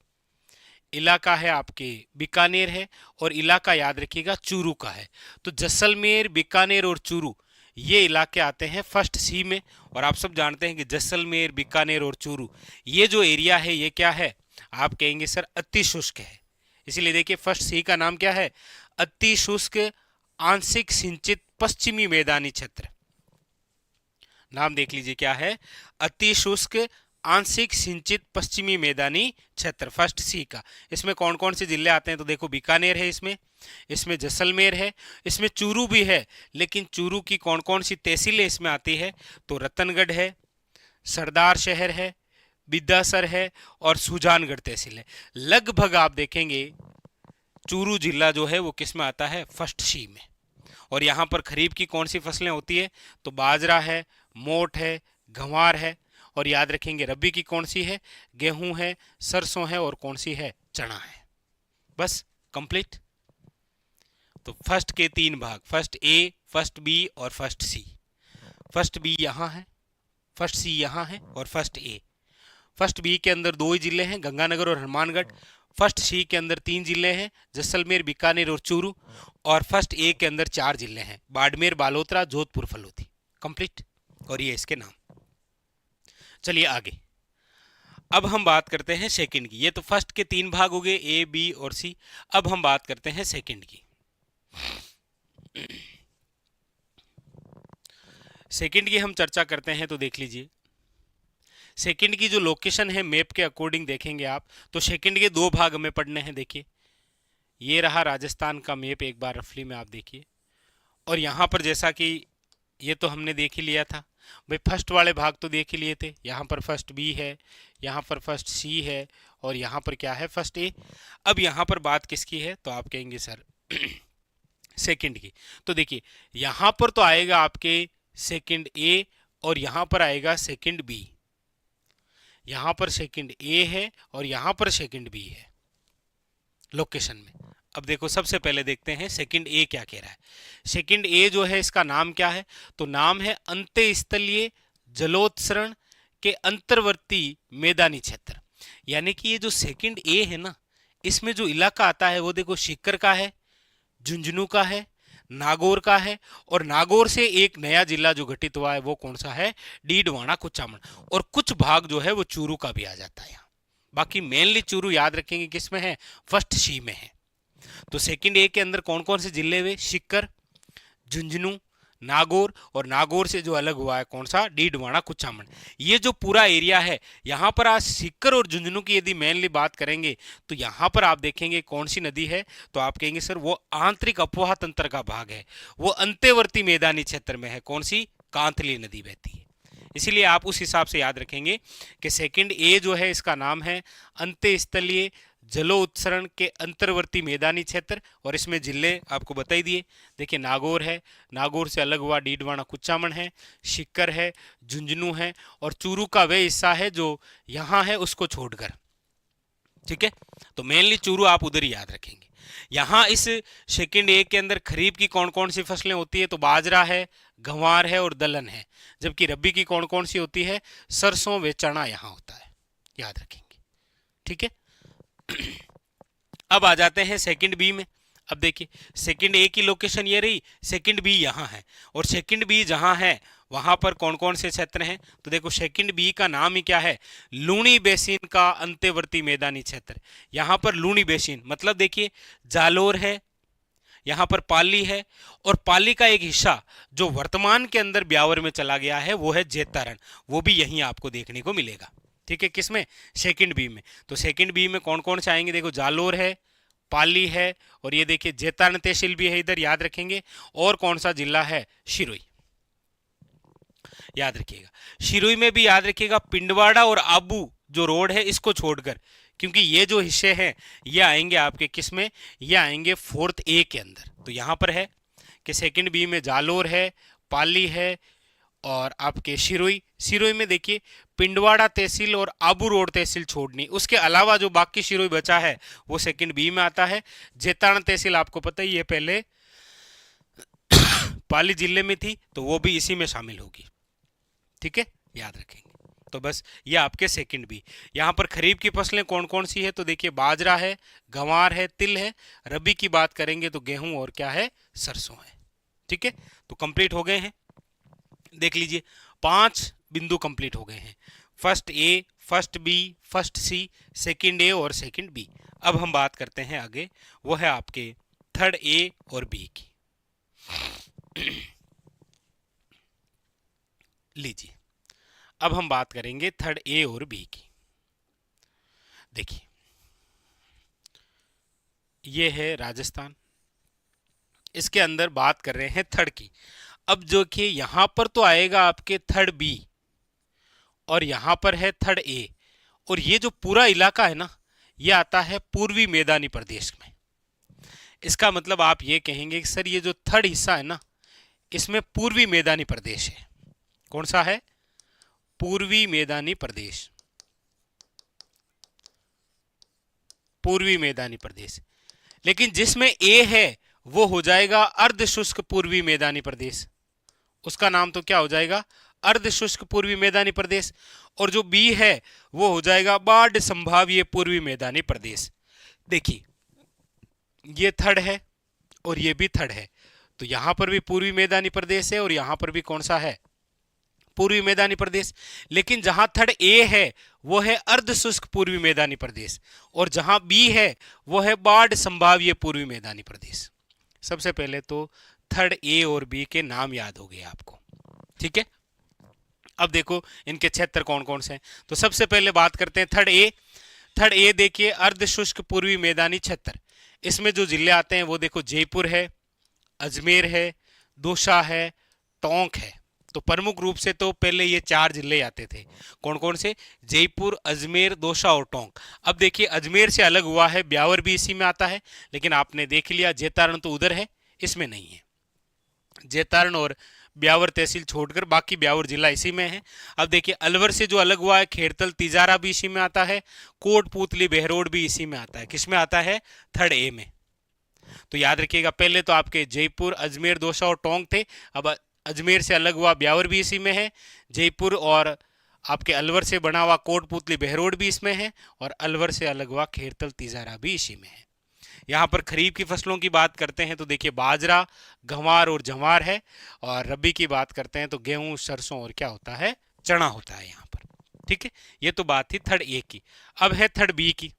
इलाका है आपके बीकानेर है, और इलाका याद रखिएगा चूरू का है। तो जैसलमेर, बीकानेर और चूरू ये इलाके आते हैं फर्स्ट सी में। और आप सब जानते हैं कि जैसलमेर, बीकानेर और चूरू ये जो एरिया है ये क्या है, आप कहेंगे सर अति शुष्क है। इसीलिए देखिए फर्स्ट सी का नाम क्या है, अति शुष्क आंशिक सिंचित पश्चिमी मैदानी क्षेत्र। नाम देख लीजिए क्या है, अति शुष्क आंशिक सिंचित पश्चिमी मैदानी क्षेत्र, फर्स्ट सी का। इसमें कौन कौन से जिले आते हैं, तो देखो बीकानेर है इसमें जैसलमेर है, इसमें चूरू भी है, लेकिन चूरू की कौन कौन सी तहसीलें इसमें आती है, तो रतनगढ़ है, सरदार शहर है, बिद्दासर है और सुजानगढ़ तहसील है। लगभग आप देखेंगे चूरू जिला जो है वो किस में आता है, फर्स्ट सी में। और यहाँ पर खरीफ की कौन सी फसलें होती है, तो बाजरा है, मोठ है, गंवार है। और याद रखेंगे रबी की कौन सी है, गेहूं है, सरसों है और कौन सी है, चना है। बस कंप्लीट। तो फर्स्ट के तीन भाग, फर्स्ट ए, फर्स्ट बी और फर्स्ट सी। फर्स्ट बी यहाँ है, फर्स्ट सी यहाँ है और फर्स्ट ए। फर्स्ट बी के अंदर दो ही जिले हैं, गंगानगर और हनुमानगढ़। फर्स्ट सी के अंदर तीन जिले हैं, जैसलमेर, बीकानेर और चूरू। और फर्स्ट ए के अंदर चार जिले हैं, बाड़मेर, बालोतरा, जोधपुर, फलोदी। कंप्लीट। और ये इसके नाम। चलिए आगे, अब हम बात करते हैं सेकंड की। ये तो फर्स्ट के तीन भाग हो गए, ए, बी और सी। अब हम बात करते हैं सेकंड की। सेकंड की हम चर्चा करते हैं तो देख लीजिए सेकंड की जो लोकेशन है मैप के अकॉर्डिंग देखेंगे आप, तो सेकंड के दो भाग हमें पढ़ने हैं। देखिए ये रहा राजस्थान का मैप, एक बार रफली में आप देखिए। और यहाँ पर जैसा कि ये तो हमने देख ही लिया था भाई, फर्स्ट वाले भाग तो देख ही लिए थे। यहाँ पर फर्स्ट बी है, यहाँ पर फर्स्ट सी है और यहाँ पर क्या है, फर्स्ट ए। अब यहाँ पर बात किसकी है, तो आप कहेंगे सर सेकंड की। तो देखिए यहाँ पर तो आएगा आपके सेकंड ए और यहाँ पर आएगा सेकंड बी। यहाँ पर सेकंड ए है और यहाँ पर सेकंड बी है लोकेशन में। अब देखो सबसे पहले देखते हैं सेकंड ए क्या कह रहा है। सेकंड ए जो है इसका नाम क्या है, तो नाम है अंत्यस्थलीय जलोत्सरण के अंतर्वर्ती मैदानी क्षेत्र। यानी कि ये जो सेकंड ए है ना, इसमें जो इलाका आता है वो देखो सीकर का है, झुंझुनू का है, नागौर का है, और नागौर से एक नया जिला जो गठित हुआ है वो कौन सा है, डीडवाना, कुचामन। और कुछ भाग जो है वो चूरू का भी आ जाता है यहाँ। बाकी मेनली चूरू याद रखेंगे किस में है, फर्स्ट सी में है। तो सेकंड ए के अंदर कौन कौन से जिले हुए, सीकर, झुंझुनू, नागौर, और नागौर से जो अलग हुआ है कौन सा, डीडवाना, कुचामन। ये जो पूरा एरिया है यहाँ पर आज सीकर और झुंझुनू की यदि मेनली बात करेंगे तो यहाँ पर आप देखेंगे कौन सी नदी है, तो आप कहेंगे सर वो आंतरिक अपवाह तंत्र का भाग है, वो अंत्यवर्ती मैदानी क्षेत्र में है। कौन सी, कांतली नदी बहती है। इसीलिए आप उस हिसाब से याद रखेंगे कि सेकंड ए जो है इसका नाम है अंत्यस्थलीय जलो उत्सरण के अंतर्वर्ती मैदानी क्षेत्र, और इसमें जिले आपको बता ही दिए। देखिए नागौर है, नागौर से अलग हुआ डीडवाना कुचामन है, शिक्कर है, झुंझुनू है, और चूरू का वह हिस्सा है जो यहाँ है उसको छोड़कर। ठीक है, तो मेनली चूरू आप उधर ही याद रखेंगे। यहाँ इस सेकंड ए के अंदर खरीफ की कौन कौन सी फसलें होती है, तो बाजरा है, गंवार है और दलहन है। जबकि रबी की कौन कौन सी होती है, सरसों व चना यहाँ होता है, याद रखेंगे। ठीक है, अब आ जाते हैं सेकंड बी में। अब देखिए सेकंड ए की लोकेशन ये रही, सेकंड बी यहाँ है, और सेकंड बी जहाँ है वहां पर कौन कौन से क्षेत्र हैं, तो देखो सेकंड बी का नाम ही क्या है, लूणी बेसिन का अंत्यवर्ती मैदानी क्षेत्र। यहाँ पर लूणी बेसिन मतलब देखिए जालोर है, यहाँ पर पाली है, और पाली का एक हिस्सा जो वर्तमान के अंदर ब्यावर में चला गया है वो है जेतारण, वो भी यहीं आपको देखने को मिलेगा। ठीक है, किसमें, सेकंड बी में। तो सेकंड बी में कौन कौन से आएंगे, देखो जालोर है, पाली है, और ये देखिए जेतारण तहसील भी है इधर, याद रखेंगे। और कौन सा जिला है, शिरोई, याद रखिएगा। शिरोई में भी याद रखिएगा पिंडवाड़ा और आबू जो रोड है इसको छोड़कर, क्योंकि ये जो हिस्से हैं ये आएंगे आपके किस में, ये आएंगे फोर्थ ए के अंदर। तो यहां पर है कि सेकंड बी में जालोर है, पाली है, और आपके शिरोई, शिरोई में देखिए पिंडवाड़ा तहसील और आबू रोड तहसील छोड़नी, उसके अलावा जो बाकी शिरोई बचा है वो सेकंड बी में आता है। जेतारण तहसील आपको पता ही है पहले पाली जिले में थी, तो वो भी इसी में शामिल होगी। ठीक है, याद रखेंगे। तो बस ये आपके सेकंड बी। यहाँ पर खरीफ की फसलें कौन कौन सी है, तो देखिए बाजरा है, गंवार है, तिल है। रबी की बात करेंगे तो गेहूं और क्या है, सरसों है। ठीक है, तो कंप्लीट हो गए हैं। देख लीजिए 5 बिंदु कंप्लीट हो गए हैं, first A, first B, first C, second A और सेकंड बी। अब हम बात करते हैं आगे, वो है आपके थर्ड ए और बी की। लीजिए अब हम बात करेंगे थर्ड ए और बी की। देखिए ये है राजस्थान, इसके अंदर बात कर रहे हैं थर्ड की। अब जो कि यहां पर तो आएगा आपके थर्ड बी, और यहां पर है थर्ड ए, और ये जो पूरा इलाका है ना ये आता है पूर्वी मैदानी प्रदेश में। इसका मतलब आप ये कहेंगे कि सर ये जो थर्ड हिस्सा है ना इसमें पूर्वी मैदानी प्रदेश है। कौन सा है, पूर्वी मैदानी प्रदेश, पूर्वी मैदानी प्रदेश। लेकिन जिसमें ए है वो हो जाएगा अर्ध शुष्क पूर्वी मैदानी प्रदेश, उसका नाम तो क्या हो जाएगा, अर्ध शुष्क पूर्वी मैदानी प्रदेश। और जो बी है वो हो जाएगा बाढ़ संभाव्य पूर्वी मैदानी प्रदेश। देखिए ये थर्ड है और ये भी थर्ड है, तो यहां पर भी पूर्वी मैदानी प्रदेश है और यहां पर भी कौन सा है, पूर्वी मैदानी प्रदेश। लेकिन जहां थर्ड ए है वो है अर्ध शुष्क पूर्वी मैदानी प्रदेश, और जहां बी है वो है बाढ़ संभाव्य पूर्वी मैदानी प्रदेश। सबसे पहले तो थर्ड ए और बी के नाम याद हो गए आपको। ठीक है, अब देखो इनके क्षेत्र कौन कौन से हैं। तो सबसे पहले बात करते हैं थर्ड ए। थर्ड ए देखिए अर्ध शुष्क पूर्वी मैदानी क्षेत्र, इसमें जो जिले आते हैं वो देखो जयपुर है, अजमेर है, दौसा है, टोंक है। तो प्रमुख रूप से तो पहले ये 4 जिले आते थे, कौन कौन से, जयपुर, अजमेर, दौसा और टोंक। अब देखिए अजमेर से अलग हुआ है, ब्यावर भी इसी में आता है, लेकिन आपने देख लिया जेतारण तो उधर है, इसमें नहीं है। जेतारण और ब्यावर तहसील छोड़कर बाकी ब्यावर जिला इसी में है। अब देखिए अलवर से जो अलग हुआ है खेड़तल तिजारा भी इसी में आता है, कोटपूतली बहरोड भी इसी में आता है। किस में आता है, थर्ड ए में। तो याद रखिएगा पहले तो आपके जयपुर, अजमेर, दौसा और टोंक थे, अब अजमेर से अलग हुआ ब्यावर भी इसी में है, जयपुर और आपके अलवर से बना हुआ कोटपूतली बहरोड भी इसमें है, और अलवर से अलग हुआ खेड़तल तिजारा भी इसी में है। यहाँ पर खरीफ की फसलों की बात करते हैं तो देखिए बाजरा, गंवार और जवार है, और रबी की बात करते हैं तो गेहूं, सरसों और क्या होता है, चना होता है यहाँ पर। ठीक है, ये तो बात थी थर्ड ए की। अब है थर्ड बी की।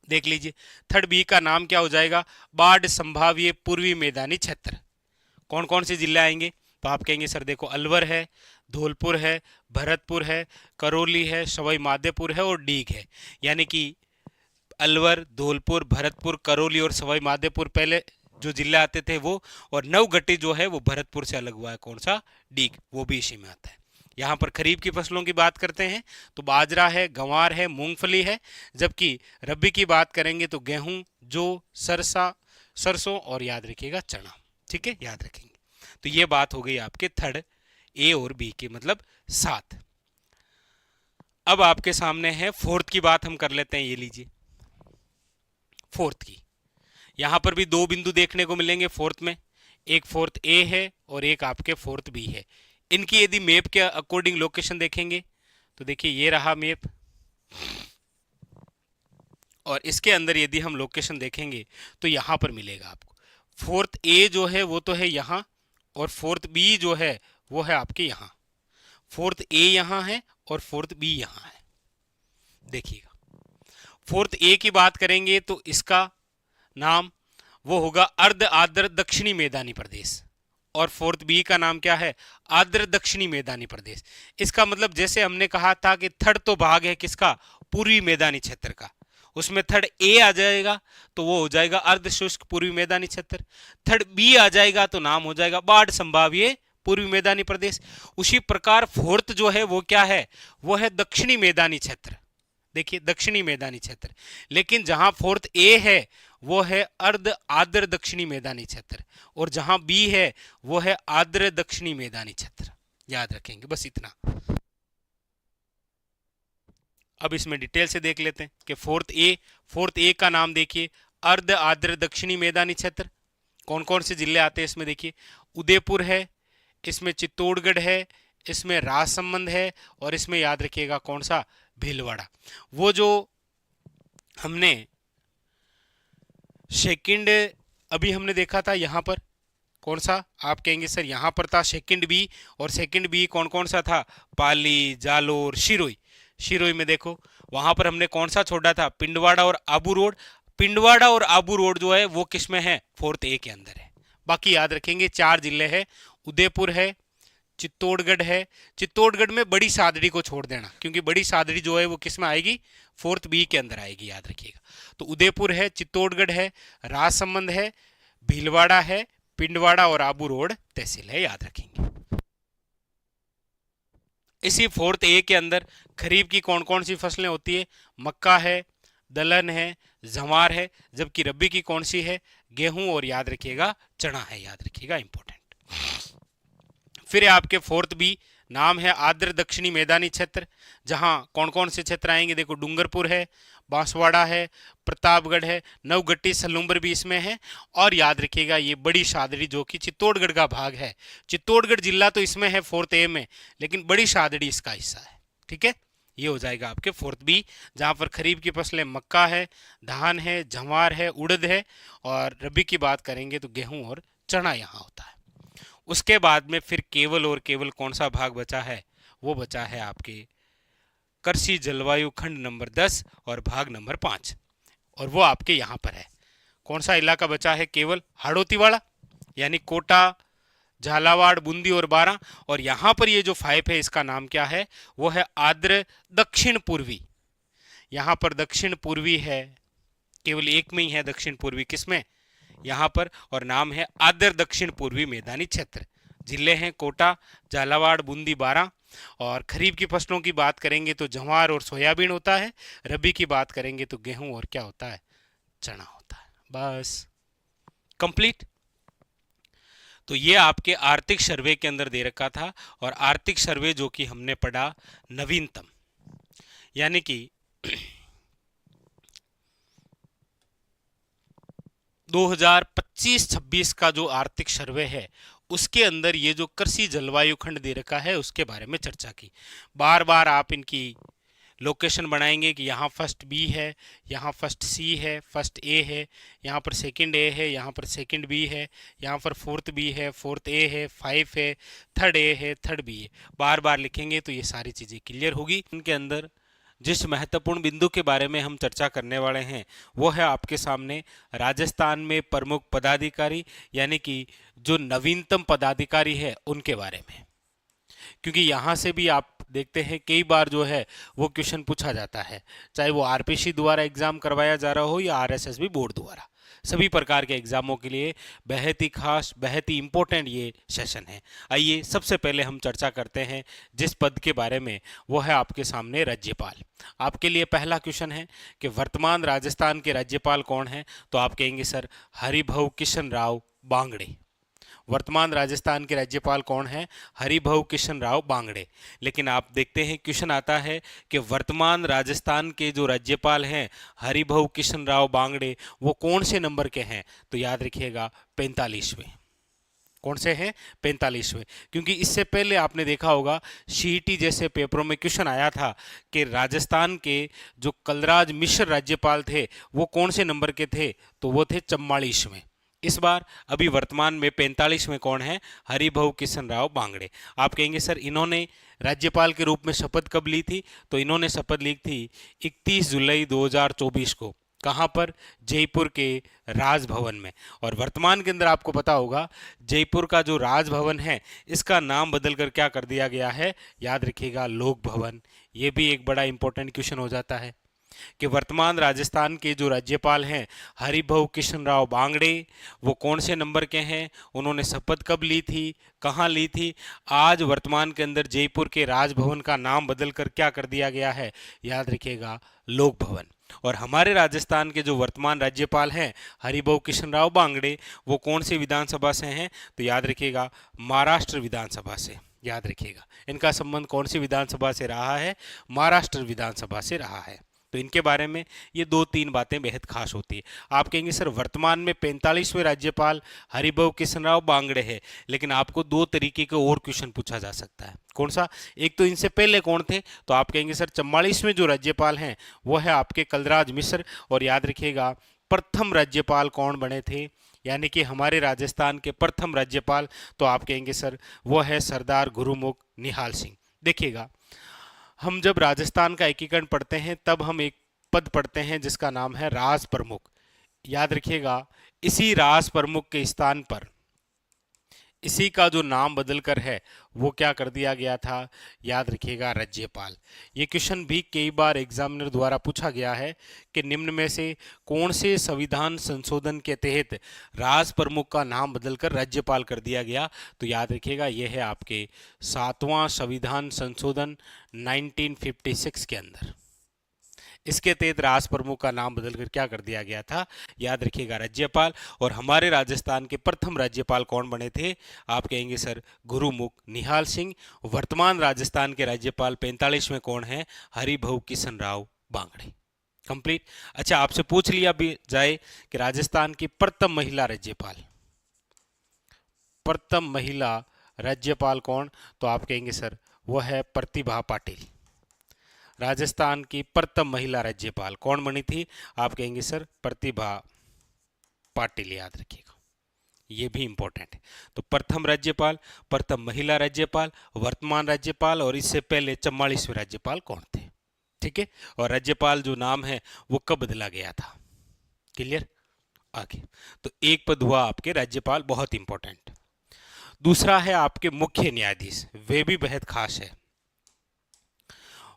देख लीजिए थर्ड बी का नाम क्या हो जाएगा, बाढ़ संभाव्य पूर्वी मैदानी क्षेत्र। कौन कौन से जिले आएंगे, तो आप कहेंगे सर देखो अलवर है, धौलपुर है, भरतपुर है, करौली है, सवाई माधोपुर है और डीग है। यानी कि अलवर, धौलपुर, भरतपुर, करौली और सवाई माधोपुर पहले जो जिले आते थे वो, और नवगट्टी जो है वो भरतपुर से अलग हुआ है, कौन सा, डीग, वो भी इसी में आता है। यहाँ पर खरीफ की फसलों की बात करते हैं तो बाजरा है, गंवार है, मूंगफली है, जबकि रबी की बात करेंगे तो गेहूं, जौ, सरसों और याद रखिएगा चना। ठीक है, याद रखेंगे। तो ये बात हो गई आपके थर्ड ए और बी की, मतलब 7। अब आपके सामने है फोर्थ की बात हम कर लेते हैं। ये लीजिए फोर्थ की, यहां पर भी 2 बिंदु देखने को मिलेंगे फोर्थ में, एक फोर्थ ए है और एक आपके फोर्थ बी है। इनकी यदि मैप के अकॉर्डिंग लोकेशन देखेंगे तो देखिए ये रहा मैप, और इसके अंदर यदि हम लोकेशन देखेंगे तो यहां पर मिलेगा आपको। फोर्थ ए जो है वो तो है यहां, और फोर्थ बी जो है वो है आपके यहां। फोर्थ ए यहां है और फोर्थ बी यहां है। देखिएगा, फोर्थ ए की बात करेंगे तो इसका नाम वो होगा अर्ध आर्द्र दक्षिणी मैदानी प्रदेश, और फोर्थ बी का नाम क्या है? आर्द्र दक्षिणी मैदानी प्रदेश। इसका मतलब जैसे हमने कहा था कि थर्ड तो भाग है किसका? पूर्वी मैदानी क्षेत्र का, उसमें थर्ड ए आ जाएगा तो वो हो जाएगा अर्ध शुष्क पूर्वी मैदानी क्षेत्र। थर्ड बी आ जाएगा तो नाम हो जाएगा बाढ़ संभाव्य पूर्वी मैदानी प्रदेश। उसी प्रकार फोर्थ जो है वो क्या है? वो है दक्षिणी मैदानी क्षेत्र। देखिए दक्षिणी मैदानी क्षेत्र, लेकिन जहां फोर्थ ए है वो है अर्ध आर्द्र दक्षिणी मैदानी क्षेत्र, और जहां बी है वो है आर्द्र दक्षिणी मैदानी क्षेत्र। याद रखेंगे बस इतना। अब इसमें डिटेल से देख लेते हैं कि फोर्थ ए का नाम देखिए अर्ध आर्द्र दक्षिणी मैदानी क्षेत्र। कौन कौन से जिले आते हैं इसमें? देखिए उदयपुर है, इसमें चित्तौड़गढ़ है, इसमें राजसमंद है, और इसमें याद रखिएगा कौन सा? भीलवाड़ा। वो जो हमने सेकंड अभी हमने देखा था यहां पर, कौन सा? आप कहेंगे सर यहां पर था सेकंड बी, और सेकंड बी कौन कौन सा था? पाली, जालोर, शिरोई। शिरोई में देखो वहां पर हमने कौन सा छोड़ा था? पिंडवाड़ा और आबू रोड। पिंडवाड़ा और आबू रोड जो है वो किस में है? फोर्थ ए के अंदर है। बाकी याद रखेंगे 4 जिले हैं, उदयपुर है, चित्तौड़गढ़ है। चित्तौड़गढ़ में बड़ी सादड़ी को छोड़ देना, क्योंकि बड़ी सादड़ी जो है वो किस में आएगी? फोर्थ बी के अंदर आएगी, याद रखिएगा। तो उदयपुर है, चित्तौड़गढ़ है, राजसमंद है, भीलवाड़ा है, पिंडवाड़ा और आबू रोड तहसील है, याद रखेंगे। इसी फोर्थ ए के अंदर खरीफ की कौन कौन सी फसलें होती है? मक्का है, दलहन है, जवार है, जबकि रबी की कौन सी है? गेहूं और याद रखिएगा चना है, याद रखिएगा, इंपॉर्टेंट। फिर आपके फोर्थ बी नाम है आर्द्र दक्षिणी मैदानी क्षेत्र, जहां कौन कौन से क्षेत्र आएंगे? देखो डूंगरपुर है, बांसवाड़ा है, प्रतापगढ़ है, नवगट्टी सलूम्बर भी इसमें है, और याद रखिएगा ये बड़ी शादड़ी जो कि चित्तौड़गढ़ का भाग है। चित्तौड़गढ़ जिला तो इसमें है फोर्थ ए में, लेकिन बड़ी शादड़ी इसका हिस्सा है। ठीक है, ये हो जाएगा आपके फोर्थ बी, जहां पर खरीफ की फसलें मक्का है, धान है, जवार है, उड़द है, और रबी की बात करेंगे तो गेहूं और चना यहाँ होता है। उसके बाद में फिर केवल और केवल कौन सा भाग बचा है? वो बचा है आपके कृषि जलवायु खंड नंबर 10 और भाग नंबर 5, और वो आपके यहाँ पर है। कौन सा इलाका बचा है? केवल हाड़ौती वाला, यानी कोटा, झालावाड़, बूंदी और बारां। और यहाँ पर ये जो 5 है इसका नाम क्या है? वो है आर्द्र दक्षिण पूर्वी। यहाँ पर दक्षिण पूर्वी है, केवल एक में ही है दक्षिण पूर्वी, किसमें? यहाँ पर, और नाम है आर्द्र दक्षिण पूर्वी मैदानी क्षेत्र। जिले हैं कोटा, झालावाड़, बूंदी, बारां। और खरीफ की फसलों की बात करेंगे तो जवार और सोयाबीन होता है। रबी की बात करेंगे तो गेहूं और क्या होता है? चना होता है। बस कंप्लीट। तो ये आपके आर्थिक सर्वे के अंदर दे रखा था, और आर्थिक सर्वे जो कि हमने पढ़ा नवीनतम, यानी कि 2025-26 का जो आर्थिक सर्वे है उसके अंदर ये जो कृषि जलवायु खंड दे रखा है उसके बारे में चर्चा की। बार बार आप इनकी लोकेशन बनाएंगे कि यहाँ फर्स्ट बी है, यहाँ फर्स्ट सी है, फर्स्ट ए है, यहाँ पर सेकंड ए है, यहाँ पर सेकंड बी है, यहाँ पर फोर्थ बी है, फोर्थ ए है, 5 है, थर्ड ए है, थर्ड बी है। बार बार लिखेंगे तो ये सारी चीज़ें क्लियर होगी। इनके अंदर जिस महत्वपूर्ण बिंदु के बारे में हम चर्चा करने वाले हैं वो है आपके सामने राजस्थान में प्रमुख पदाधिकारी, यानी कि जो नवीनतम पदाधिकारी है उनके बारे में, क्योंकि यहाँ से भी आप देखते हैं कई बार जो है वो क्वेश्चन पूछा जाता है, चाहे वो आरपीसी द्वारा एग्जाम करवाया जा रहा हो या आरएसएसबी बोर्ड द्वारा। सभी प्रकार के एग्जामों के लिए बेहद ही खास, बेहद ही इम्पोर्टेंट ये सेशन है। आइए सबसे पहले हम चर्चा करते हैं जिस पद के बारे में, वो है आपके सामने राज्यपाल। आपके लिए पहला क्वेश्चन है कि वर्तमान राजस्थान के राज्यपाल कौन है, तो आप कहेंगे सर हरिभाऊ किशन राव बांगड़े। वर्तमान राजस्थान के राज्यपाल कौन है? हरिभाऊ किशन राव बांगड़े। लेकिन आप देखते हैं क्वेश्चन आता है कि वर्तमान राजस्थान के जो राज्यपाल हैं हरिभाऊ किशन राव बांगड़े, वो कौन से नंबर के हैं? तो याद रखिएगा 45वें। कौन से हैं? 45वें। क्योंकि इससे पहले आपने देखा होगा सीईटी जैसे पेपरों में क्वेश्चन आया था कि राजस्थान के जो कलराज मिश्र राज्यपाल थे वो कौन से नंबर के थे? तो वो थे 44वें। इस बार अभी वर्तमान में 45 में कौन है? हरिभाऊ किशन राव बांगड़े। आप कहेंगे सर इन्होंने राज्यपाल के रूप में शपथ कब ली थी? तो इन्होंने शपथ ली थी 31 जुलाई 2024 को। कहाँ पर? जयपुर के राजभवन में। और वर्तमान के अंदर आपको पता होगा जयपुर का जो राजभवन है इसका नाम बदलकर क्या कर दिया गया है? याद रखिएगा लोक भवन। ये भी एक बड़ा इंपॉर्टेंट क्वेश्चन हो जाता है कि वर्तमान राजस्थान के जो राज्यपाल हैं हरिभाऊ किशन राव बांगड़े, वो कौन से नंबर के हैं? उन्होंने शपथ कब ली थी? कहाँ ली थी? आज वर्तमान के अंदर जयपुर के राजभवन का नाम बदलकर क्या कर दिया गया है? याद रखिएगा लोक भवन। और हमारे राजस्थान के जो वर्तमान राज्यपाल हैं हरिभाऊ किशन राव बांगड़े, वो कौन से विधानसभा से हैं? तो याद रखिएगा महाराष्ट्र विधानसभा से। याद रखिएगा इनका संबंध कौन सी विधानसभा से रहा है? महाराष्ट्र विधानसभा से रहा है। तो इनके बारे में ये 2-3 बातें बेहद खास होती है। आप कहेंगे सर वर्तमान में 45वें राज्यपाल हरिभाऊ किशन राव बांगड़े है, लेकिन आपको 2 तरीके के और क्वेश्चन पूछा जा सकता है। कौन सा? एक तो इनसे पहले कौन थे? तो आप कहेंगे सर 44वें जो राज्यपाल हैं वो है आपके कलराज मिश्र। और याद रखिएगा प्रथम राज्यपाल कौन बने थे, यानी कि हमारे राजस्थान के प्रथम राज्यपाल, तो आप कहेंगे सर वो है सरदार गुरुमुख निहाल सिंह। देखिएगा हम जब राजस्थान का एकीकरण पढ़ते हैं तब हम एक पद पढ़ते हैं जिसका नाम है राज प्रमुख। याद रखिएगा इसी राज प्रमुख के स्थान पर इसी का जो नाम बदलकर है वो क्या कर दिया गया था? याद रखिएगा राज्यपाल। ये क्वेश्चन भी कई बार एग्जामिनर द्वारा पूछा गया है कि निम्न में से कौन से संविधान संशोधन के तहत राज प्रमुख का नाम बदलकर राज्यपाल कर दिया गया? तो याद रखिएगा ये है आपके 7वां संविधान संशोधन 1956 के अंदर। इसके तहत राज प्रमुख का नाम बदलकर क्या कर दिया गया था? याद रखिएगा राज्यपाल। और हमारे राजस्थान के प्रथम राज्यपाल कौन बने थे? आप कहेंगे सर गुरुमुख निहाल सिंह। वर्तमान राजस्थान के राज्यपाल 45 में कौन है? हरिभाऊ किशन राव बांगड़े। कंप्लीट। अच्छा आपसे पूछ लिया भी जाए कि राजस्थान की प्रथम महिला राज्यपाल, प्रथम महिला राज्यपाल कौन? तो आप कहेंगे सर वह है प्रतिभा पाटिल। राजस्थान की प्रथम महिला राज्यपाल कौन बनी थी? आप कहेंगे सर प्रतिभा पाटिल। याद रखिएगा ये भी इंपॉर्टेंट है। तो प्रथम राज्यपाल, प्रथम महिला राज्यपाल, वर्तमान राज्यपाल और इससे पहले 44वें राज्यपाल कौन थे? ठीक है। और राज्यपाल जो नाम है वो कब बदला गया था? क्लियर? आगे तो एक पद हुआ आपके राज्यपाल, बहुत इंपॉर्टेंट। दूसरा है आपके मुख्य न्यायाधीश। वे भी बेहद खास है,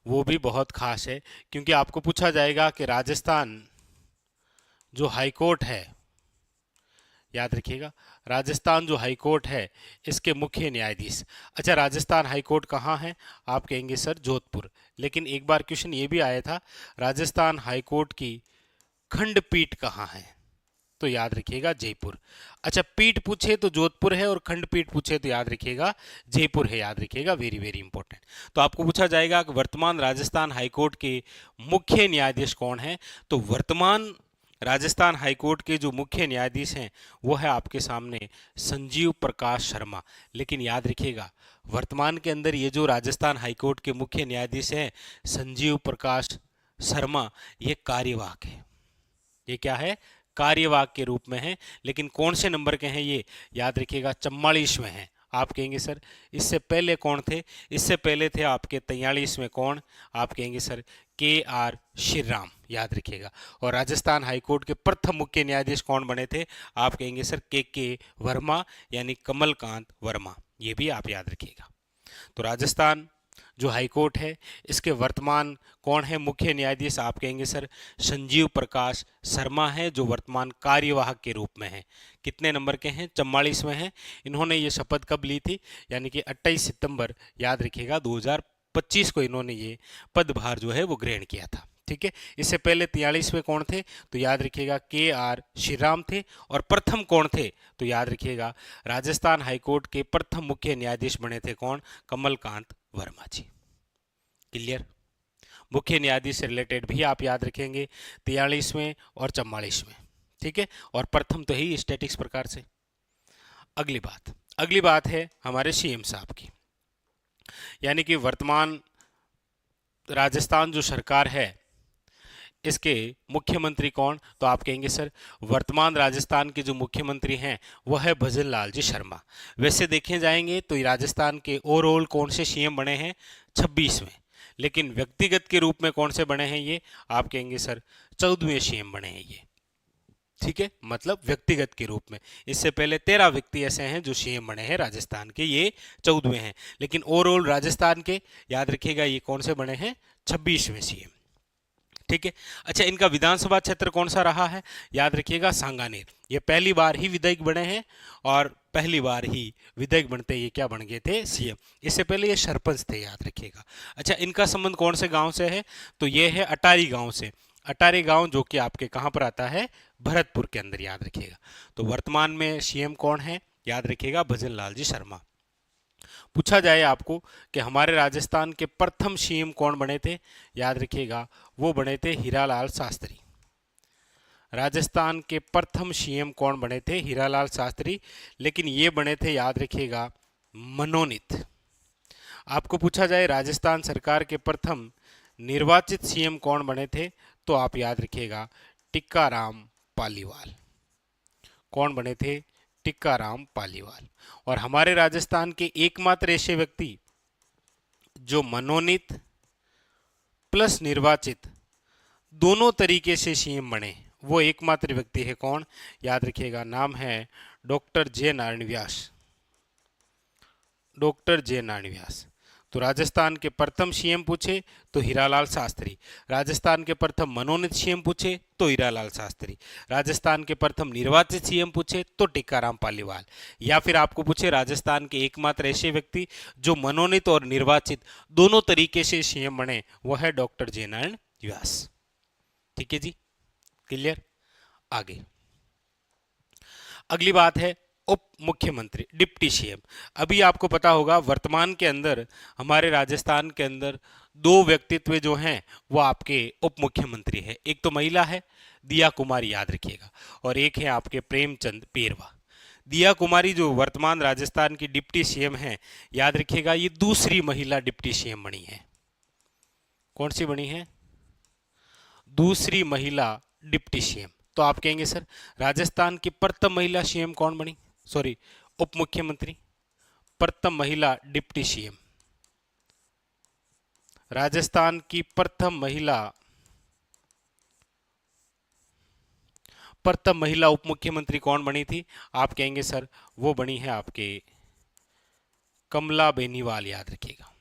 वो भी बहुत खास है क्योंकि आपको पूछा जाएगा कि राजस्थान जो हाईकोर्ट है, याद रखिएगा राजस्थान जो हाईकोर्ट है इसके मुख्य न्यायाधीश। अच्छा राजस्थान हाईकोर्ट कहाँ है? आप कहेंगे सर जोधपुर। लेकिन एक बार क्वेश्चन ये भी आया था राजस्थान हाईकोर्ट की खंडपीठ कहाँ है? तो याद रखिएगा जयपुर। अच्छा पीठ पूछे तो जोधपुर है और खंडपीठ पूछे तो याद रखिएगा जयपुर है। याद रखिएगा वेरी वेरी इंपॉर्टेंट। तो आपको पूछा जाएगा कि वर्तमान राजस्थान हाईकोर्ट के मुख्य न्यायाधीश कौन है? तो वर्तमान राजस्थान हाईकोर्ट के जो मुख्य न्यायाधीश हैं वो है आपके सामने संजीव प्रकाश शर्मा। लेकिन याद रखिएगा वर्तमान के अंदर ये जो राजस्थान हाईकोर्ट के मुख्य न्यायाधीश हैं संजीव प्रकाश शर्मा, ये कार्यवाहक है। ये क्या है? कार्यवाहक के रूप में है। लेकिन कौन से नंबर के हैं ये? याद रखिएगा 44वें हैं। आप कहेंगे सर इससे पहले कौन थे? इससे पहले थे आपके 43वें कौन? आप कहेंगे सर KR श्रीराम। याद रखिएगा। और राजस्थान हाईकोर्ट के प्रथम मुख्य न्यायाधीश कौन बने थे? आप कहेंगे सर KK वर्मा यानी कमलकांत वर्मा। ये भी आप याद रखिएगा। तो राजस्थान जो हाईकोर्ट है इसके वर्तमान कौन है मुख्य न्यायाधीश? आप कहेंगे सर संजीव प्रकाश शर्मा है, जो वर्तमान कार्यवाहक के रूप में है। कितने नंबर के हैं? 44वें हैं। इन्होंने ये शपथ कब ली थी? यानी कि 28 सितंबर, याद रखिएगा, 2025 को इन्होंने ये पदभार जो है वो ग्रहण किया था। ठीक है, इससे पहले 43वें कौन थे? तो याद रखिएगा KR श्रीराम थे। और प्रथम कौन थे? तो याद रखिएगा राजस्थान हाईकोर्ट के प्रथम मुख्य न्यायाधीश बने थे कौन? कमलकांत वर्मा जी। क्लियर? मुख्य न्यायाधीश से रिलेटेड भी आप याद रखेंगे 43वें और 44वें। ठीक है, और प्रथम तो ही स्टैटिक्स प्रकार से। अगली बात है हमारे CM साहब की, यानी कि वर्तमान राजस्थान जो सरकार है इसके मुख्यमंत्री कौन? तो आप कहेंगे सर वर्तमान राजस्थान के जो मुख्यमंत्री हैं वह है भजन लाल जी शर्मा। वैसे देखे जाएंगे तो राजस्थान के ओवरऑल कौन से CM बने हैं? 26वें। लेकिन व्यक्तिगत के रूप में कौन से बने हैं ये? आप कहेंगे सर 14वें CM बने हैं ये। ठीक है, मतलब व्यक्तिगत के रूप में। इससे पहले 13 व्यक्ति ऐसे हैं जो CM बने हैं राजस्थान के, ये 14वें हैं। लेकिन ओवरऑल राजस्थान के याद रखिएगा ये कौन से बने हैं? 26वें CM। ठीक है, अच्छा इनका विधानसभा क्षेत्र कौन सा रहा है? याद रखिएगा सांगानेर। ये पहली बार ही विधायक बने हैं और पहली बार ही विधायक बनते ये क्या बन गए थे? CM। इससे पहले ये सरपंच थे, याद रखिएगा। अच्छा इनका संबंध कौन से गांव से है? तो ये है अटारी गांव से। अटारी गांव जो कि आपके कहां पर आता है? भरतपुर के अंदर, याद रखिएगा। तो वर्तमान में CM कौन है? याद रखिएगा भजन लाल जी शर्मा। पूछा जाए आपको कि हमारे राजस्थान के प्रथम CM कौन बने थे? याद रखिएगा वो बने थे हीरालाल शास्त्री। राजस्थान के प्रथम CM कौन बने थे? हीरालाल शास्त्री। लेकिन ये बने थे, याद रखिएगा, मनोनीत। आपको पूछा जाए राजस्थान सरकार के प्रथम निर्वाचित CM कौन बने थे? तो आप याद रखिएगा टिक्काराम पालीवाल। कौन बने थे? टिक्काराम पालीवाल। और हमारे राजस्थान के एकमात्र ऐसे व्यक्ति जो मनोनीत प्लस निर्वाचित दोनों तरीके से CM बने, वो एकमात्र व्यक्ति है कौन? याद रखिएगा नाम है डॉक्टर जे नारायण व्यास। डॉक्टर जे नारायण व्यास। तो राजस्थान के प्रथम CM पूछे तो हीरालाल शास्त्री। राजस्थान के प्रथम मनोनीत CM पूछे तो हीरालाल शास्त्री। राजस्थान के प्रथम निर्वाचित CM पूछे तो टिक्काराम पालीवाल। या फिर आपको पूछे राजस्थान के एकमात्र ऐसे व्यक्ति जो मनोनीत और निर्वाचित दोनों तरीके से CM बने, वह है डॉक्टर जे नारायण व्यास। ठीक है जी, क्लियर? आगे अगली बात है उप मुख्यमंत्री, डिप्टी CM। अभी आपको पता होगा वर्तमान के अंदर हमारे राजस्थान के अंदर दो व्यक्तित्व जो हैं वो आपके उप मुख्यमंत्री है। एक तो महिला है दिया कुमारी, याद रखिएगा, और एक है आपके प्रेमचंद पेरवा। दिया कुमारी जो वर्तमान राजस्थान की डिप्टी CM है, याद रखिएगा ये दूसरी महिला डिप्टी CM बनी है। कौन सी बनी है? दूसरी महिला डिप्टी CM। तो आप कहेंगे सर राजस्थान की प्रथम महिला CM कौन बनी? सॉरी, उप मुख्यमंत्री, प्रथम महिला डिप्टी CM। राजस्थान की प्रथम महिला उप मुख्यमंत्री कौन बनी थी? आप कहेंगे सर वो बनी है आपके कमला बेनीवाल, याद रखिएगा।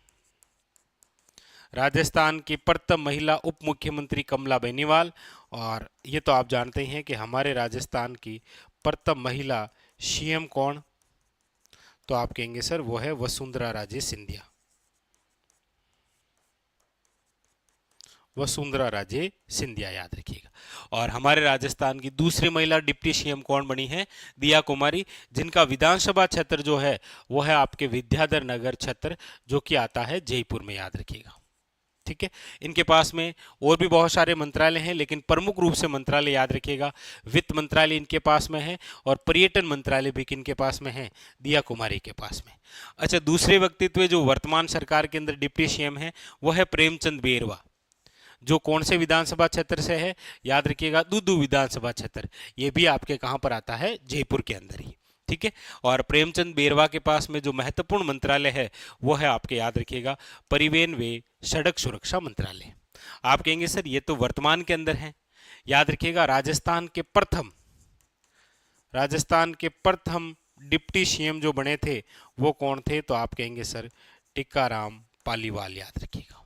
राजस्थान की प्रथम महिला उप मुख्यमंत्री कमला बेनीवाल। और ये तो आप जानते हैं कि हमारे राजस्थान की प्रथम महिला CM कौन? तो आप कहेंगे सर वो है वसुंधरा राजे सिंधिया। वसुंधरा राजे सिंधिया, याद रखिएगा। और हमारे राजस्थान की दूसरी महिला डिप्टी CM कौन बनी है? दिया कुमारी, जिनका विधानसभा क्षेत्र जो है वो है आपके विद्याधर नगर क्षेत्र, जो कि आता है जयपुर में, याद रखिएगा। ठीक है, इनके पास में और भी बहुत सारे मंत्रालय हैं, लेकिन प्रमुख रूप से मंत्रालय याद रखिएगा वित्त मंत्रालय इनके पास में है और पर्यटन मंत्रालय भी किनके पास में है? दिया कुमारी के पास में। अच्छा, दूसरे व्यक्तित्व जो वर्तमान सरकार के अंदर डिप्टी CM है वो है प्रेमचंद बेरवा, जो कौन से विधानसभा क्षेत्र से है? याद रखिएगा दूदू विधानसभा क्षेत्र। ये भी आपके कहां पर आता है? जयपुर के अंदर ही। ठीक है, और प्रेमचंद बेरवा के पास में जो महत्वपूर्ण मंत्रालय है वो है आपके, याद रखिएगा, परिवहन व सड़क सुरक्षा मंत्रालय। आप कहेंगे सर ये तो वर्तमान के अंदर है। याद रखिएगा राजस्थान के प्रथम डिप्टी CM जो बने थे वो कौन थे? तो आप कहेंगे सर टिक्काराम पालीवाल, याद रखिएगा,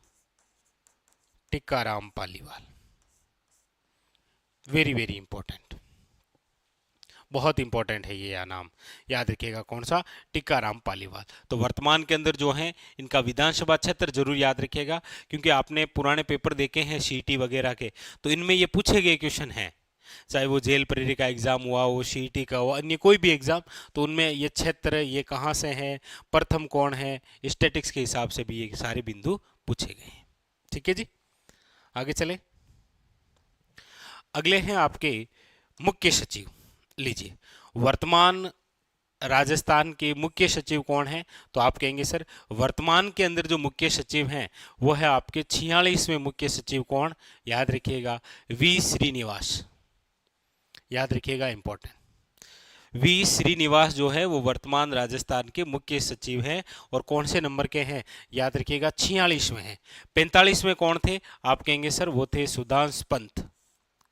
टिक्काराम पालीवाल। वेरी वेरी इंपॉर्टेंट, बहुत इंपॉर्टेंट है ये नाम, याद रखिएगा कौन सा, टिक्काराम पालीवाल। तो वर्तमान के अंदर जो है इनका विधानसभा क्षेत्र जरूर याद रखिएगा, क्योंकि आपने पुराने पेपर देखे हैं सीटी वगैरह के, तो इनमें ये पूछे गए क्वेश्चन हैं, चाहे वो जेल प्रेरी का एग्जाम हुआ हो, सीटी का हो, अन्य कोई भी एग्जाम, तो उनमें ये क्षेत्र ये कहाँ से है, प्रथम कौन है, स्टैटिक्स के हिसाब से भी ये सारे बिंदु पूछे गए हैं। ठीक है जी, आगे चले। अगले हैं आपके मुख्य सचिव। लीजिए, वर्तमान राजस्थान के मुख्य सचिव कौन है, तो आप कहेंगे सर वर्तमान के अंदर जो मुख्य सचिव हैं वो है आपके 46वें मुख्य सचिव कौन, याद रखिएगा वी श्रीनिवास, याद रखिएगा इंपॉर्टेंट। वी श्रीनिवास जो है वो वर्तमान राजस्थान के मुख्य सचिव हैं, और कौन से नंबर के हैं, याद रखिएगा 46वें हैं। 45वें कौन थे, आप कहेंगे सर वो थे सुधांशु पंत,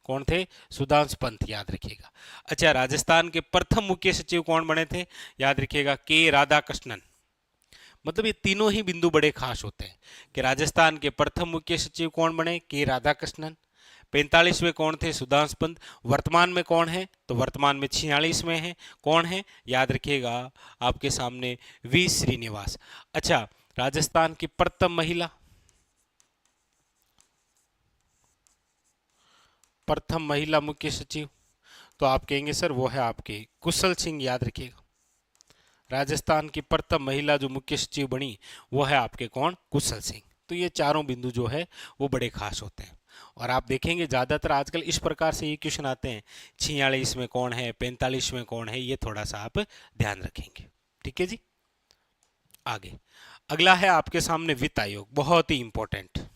कौन थे, सुधांशु पंत, याद रखिएगा। अच्छा, राजस्थान के प्रथम मुख्य सचिव कौन बने थे, याद रखिएगा के राधाकृष्णन। मतलब ये तीनों ही बिंदु बड़े खास होते हैं कि राजस्थान के प्रथम मुख्य सचिव कौन बने, के राधाकृष्णन। 45वें कौन थे, सुधांशु पंत। वर्तमान में कौन है, तो वर्तमान में 46वें हैं, कौन है, याद रखिएगा आपके सामने वी श्रीनिवास। अच्छा, राजस्थान की प्रथम महिला, प्रथम महिला मुख्य सचिव, तो आप कहेंगे सर वो है आपके कुशल सिंह, याद रखिएगा। राजस्थान की प्रथम महिला जो मुख्य सचिव बनी वो है आपके कौन, कुशल सिंह। तो ये चारों बिंदु जो है वो बड़े खास होते हैं, और आप देखेंगे ज्यादातर आजकल इस प्रकार से ये क्वेश्चन आते हैं, 46 में कौन है, 45 में कौन है, ये थोड़ा सा आप ध्यान रखेंगे। ठीक है जी, आगे अगला है आपके सामने वित्त आयोग, बहुत ही इंपॉर्टेंट।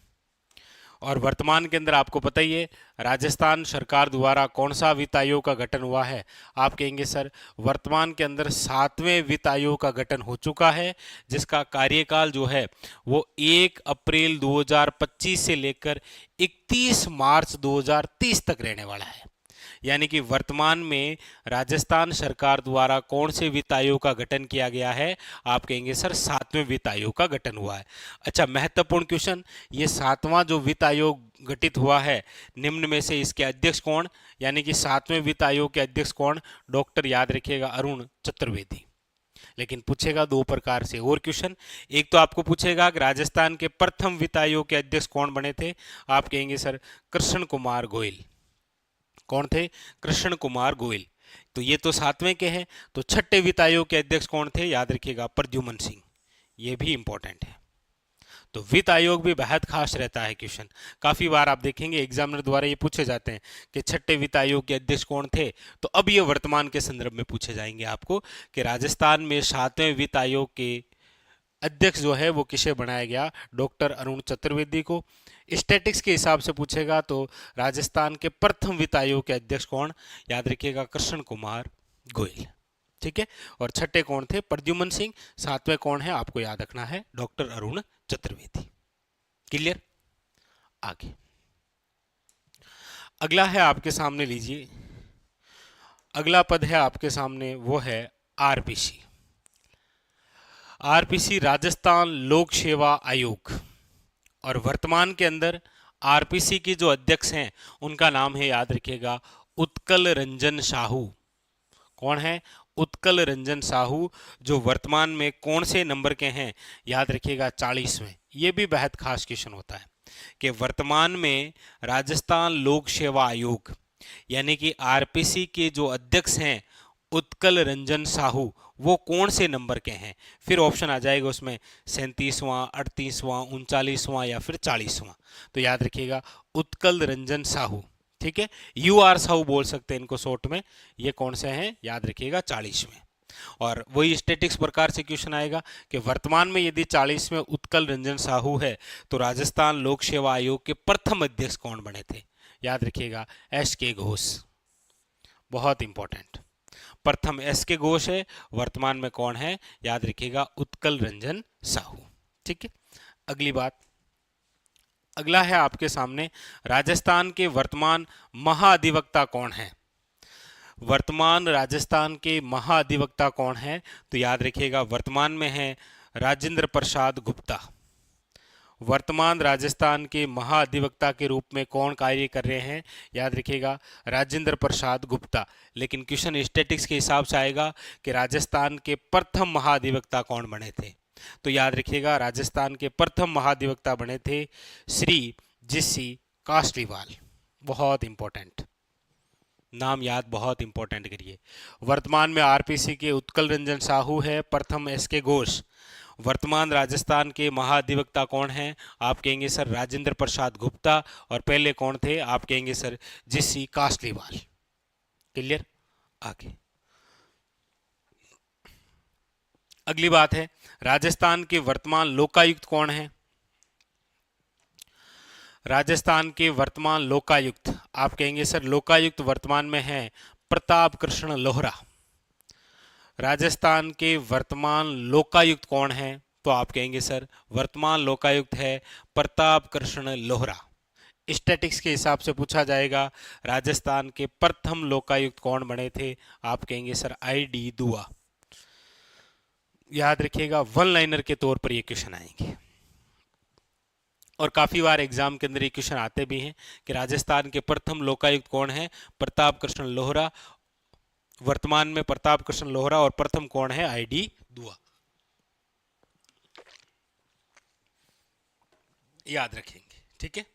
और वर्तमान के अंदर आपको पता ही है राजस्थान सरकार द्वारा कौन सा वित्त आयोग का गठन हुआ है, आप कहेंगे सर वर्तमान के अंदर 7वें वित्त आयोग का गठन हो चुका है, जिसका कार्यकाल जो है वो 1 अप्रैल 2025 से लेकर 31 मार्च 2030 तक रहने वाला है। यानी कि वर्तमान में राजस्थान सरकार द्वारा कौन से वित्त आयोग का गठन किया गया है, आप कहेंगे सर 7वें वित्त आयोग का गठन हुआ है। अच्छा, महत्वपूर्ण क्वेश्चन, ये 7वां जो वित्त आयोग गठित हुआ है, निम्न में से इसके अध्यक्ष कौन, यानी कि 7वें वित्त आयोग के अध्यक्ष कौन, डॉक्टर, याद रखिएगा अरुण चतुर्वेदी। लेकिन पूछेगा दो प्रकार से और क्वेश्चन, एक तो आपको पूछेगा कि राजस्थान के प्रथम वित्त आयोग के अध्यक्ष कौन बने थे, आप कहेंगे सर कृष्ण कुमार गोयल, कौन थे, कृष्ण कुमार गोयल। तो ये तो 7वें के हैं, तो छठे वित्त आयोग के अध्यक्ष कौन थे, याद रखिएगा प्रद्युमन सिंह, ये भी इंपॉर्टेंट है। तो वित्त आयोग भी बेहद खास रहता है क्वेश्चन, काफी बार आप देखेंगे एग्जामिनर द्वारा ये पूछे जाते हैं कि छठे वित्त आयोग के अध्यक्ष कौन थे, तो अब ये वर्तमान के संदर्भ में पूछे जाएंगे आपको कि राजस्थान में 7वें वित्त आयोग के अध्यक्ष जो है वो किसे बनाया गया, डॉक्टर अरुण चतुर्वेदी को। स्टैटिक्स के हिसाब से पूछेगा तो राजस्थान के प्रथम वित्त आयोग के अध्यक्ष कौन, याद रखिएगा कृष्ण कुमार गोयल। ठीक है, और छठे कौन थे, प्रद्युमन सिंह। 7वें कौन है, आपको याद रखना है डॉक्टर अरुण चतुर्वेदी। क्लियर, आगे अगला है आपके सामने, लीजिए अगला पद है आपके सामने, वो है आरपीसी। आरपीसी राजस्थान लोक सेवा आयोग, और वर्तमान के अंदर आरपीसी के जो अध्यक्ष हैं उनका नाम है, याद रखिएगा उत्कल रंजन साहू। कौन है, उत्कल रंजन साहू, जो वर्तमान में कौन से नंबर के हैं, याद रखिएगा 40वें। ये भी बेहद खास क्वेश्चन होता है कि वर्तमान में राजस्थान लोक सेवा आयोग यानी कि आरपीसी के जो अध्यक्ष हैं उत्कल रंजन साहू, वो कौन से नंबर के हैं, फिर ऑप्शन आ जाएगा उसमें 37वां, 38वां, 39वां या फिर 40वां। तो याद रखिएगा उत्कल रंजन साहू। ठीक है, यू आर साहू बोल सकते हैं इनको शॉर्ट में। ये कौन से हैं, याद रखिएगा 40वें। और वही स्टैटिक्स प्रकार से क्वेश्चन आएगा कि वर्तमान में यदि 40 में उत्कल रंजन साहू है तो राजस्थान लोक सेवा आयोग के प्रथम अध्यक्ष कौन बने थे, याद रखिएगा एस के घोष। बहुत इंपॉर्टेंट, प्रथम एस के घोष है, वर्तमान में कौन है, याद रखिएगा उत्कल रंजन साहू। ठीक है, अगली बात, अगला है आपके सामने राजस्थान के वर्तमान महाधिवक्ता कौन है। वर्तमान राजस्थान के महाधिवक्ता कौन है, तो याद रखिएगा वर्तमान में है राजेंद्र प्रसाद गुप्ता। वर्तमान राजस्थान के महाधिवक्ता के रूप में कौन कार्य कर रहे हैं? याद रखिएगा, राजेंद्र प्रसाद गुप्ता। लेकिन क्वेश्चन स्टैटिक्स के हिसाब से आएगा कि राजस्थान के प्रथम महाधिवक्ता कौन बने थे। तो याद रखिएगा, राजस्थान के प्रथम महाधिवक्ता बने थे श्री जीसी कासलीवाल। बहुत इंपॉर्टेंट नाम याद, बहुत इंपॉर्टेंट करिए। वर्तमान में आरपीसी के उत्कल रंजन साहू है, प्रथम एसके घोष। वर्तमान राजस्थान के महाधिवक्ता कौन हैं? आप कहेंगे सर राजेंद्र प्रसाद गुप्ता। और पहले कौन थे? आप कहेंगे सर जीसी कासलीवाल। क्लियर? आगे अगली बात है, राजस्थान के वर्तमान लोकायुक्त कौन है? राजस्थान के वर्तमान लोकायुक्त, आप कहेंगे सर लोकायुक्त वर्तमान में है प्रताप कृष्ण लोहरा। राजस्थान के वर्तमान लोकायुक्त कौन है? तो आप कहेंगे सर वर्तमान लोकायुक्त है प्रताप कृष्ण लोहरा। स्टैटिक्स के हिसाब से पूछा जाएगा राजस्थान के प्रथम लोकायुक्त कौन बने थे? आप कहेंगे सर ID दुआ। याद रखिएगा, वन लाइनर के तौर पर ये क्वेश्चन आएंगे और काफी बार एग्जाम के अंदर ये क्वेश्चन आते भी हैं कि राजस्थान के प्रथम लोकायुक्त कौन है? प्रताप कृष्ण लोहरा। वर्तमान में प्रताप कृष्ण लोहरा और प्रथम कौन है? ID दुआ। याद रखेंगे, ठीक है।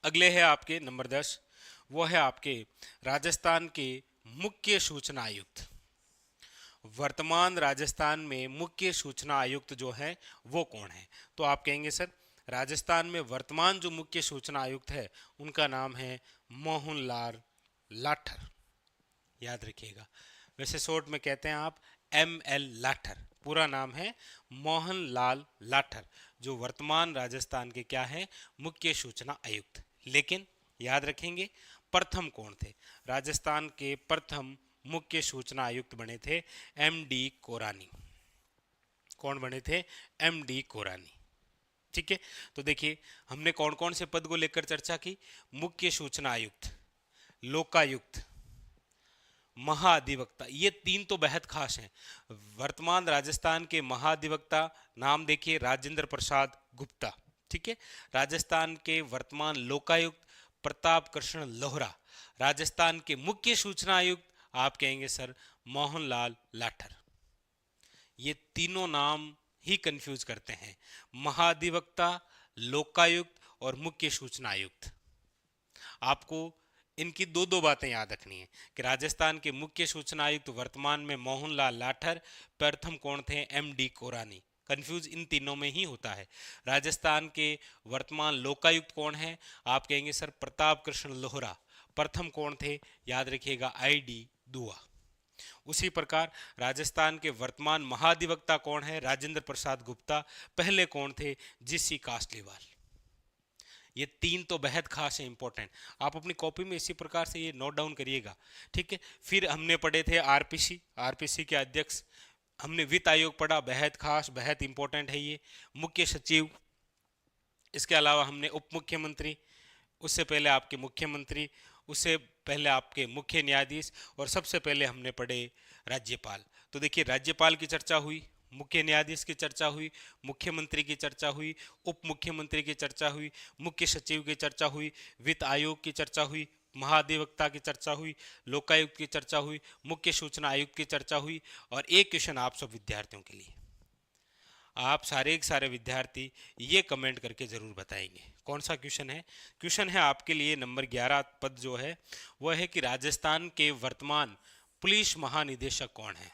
अगले है आपके नंबर 10, वो है आपके राजस्थान के मुख्य सूचना आयुक्त। वर्तमान राजस्थान में मुख्य सूचना आयुक्त जो है वो कौन है? तो आप कहेंगे सर राजस्थान में वर्तमान जो मुख्य सूचना आयुक्त है उनका नाम है मोहनलाल लाठर। याद रखिएगा, वैसे शॉर्ट में कहते हैं आप ML लाठर, पूरा नाम है मोहनलाल लाठर, जो वर्तमान राजस्थान के क्या है? मुख्य सूचना आयुक्त। लेकिन याद रखेंगे प्रथम कौन थे? राजस्थान के प्रथम मुख्य सूचना आयुक्त बने थे MD कोरानी। कौन बने थे? MD कोरानी। ठीक है, तो देखिए हमने कौन कौन से पद को लेकर चर्चा की? मुख्य सूचना आयुक्त, लोकायुक्त, महाधिवक्ता। ये तीन तो बेहद खास हैं। वर्तमान राजस्थान के महाधिवक्ता नाम देखिए राजेंद्र प्रसाद गुप्ता। ठीक है, राजस्थान के वर्तमान लोकायुक्त प्रताप कृष्ण लोहरा। राजस्थान के मुख्य सूचना आयुक्त आप कहेंगे सर मोहनलाल लाठर। ये तीनों नाम ही कंफ्यूज करते हैं, महाधिवक्ता, लोकायुक्त और मुख्य सूचना आयुक्त। आपको इनकी दो दो बातें याद रखनी है कि राजस्थान के मुख्य सूचना आयुक्त वर्तमान में मोहनलाल लाठर, प्रथम कौन थे? MD कोरानी। कंफ्यूज इन तीनों में ही होता है। राजस्थान के वर्तमान लोकायुक्त कौन है? आप कहेंगे सर प्रताप कृष्ण लोहरा। प्रथम कौन थे? याद रखिएगा ID दुआ। उसी प्रकार राजस्थान के वर्तमान महाधिवक्ता कौन है? राजेंद्र प्रसाद गुप्ता। पहले कौन थे? GC कासलीवाल। ये तीन तो बेहद खास है, इंपॉर्टेंट। आप अपनी कॉपी में इसी प्रकार से ये नोट डाउन करिएगा, ठीक है। फिर हमने पढ़े थे आरपीसी के अध्यक्ष। हमने वित्त आयोग पढ़ा, बेहद खास, बेहद इंपॉर्टेंट है ये। मुख्य सचिव, इसके अलावा हमने उप मुख्यमंत्री, उससे पहले आपके मुख्यमंत्री, उससे पहले आपके मुख्य न्यायाधीश, और सबसे पहले हमने पढ़े राज्यपाल। तो देखिए राज्यपाल की चर्चा हुई, मुख्य न्यायाधीश की चर्चा हुई, मुख्यमंत्री की चर्चा हुई, उप मुख्यमंत्री की चर्चा हुई, मुख्य सचिव की चर्चा हुई, वित्त आयोग की चर्चा हुई, महाधिवक्ता की चर्चा हुई, लोकायुक्त की चर्चा हुई, मुख्य सूचना आयुक्त की चर्चा हुई। और एक क्वेश्चन आप सब विद्यार्थियों के लिए, आप सारे विद्यार्थी ये कमेंट करके जरूर बताएंगे कौन सा क्वेश्चन है। क्वेश्चन है आपके लिए नंबर 11 पद जो है वह है कि राजस्थान के वर्तमान पुलिस महानिदेशक कौन है।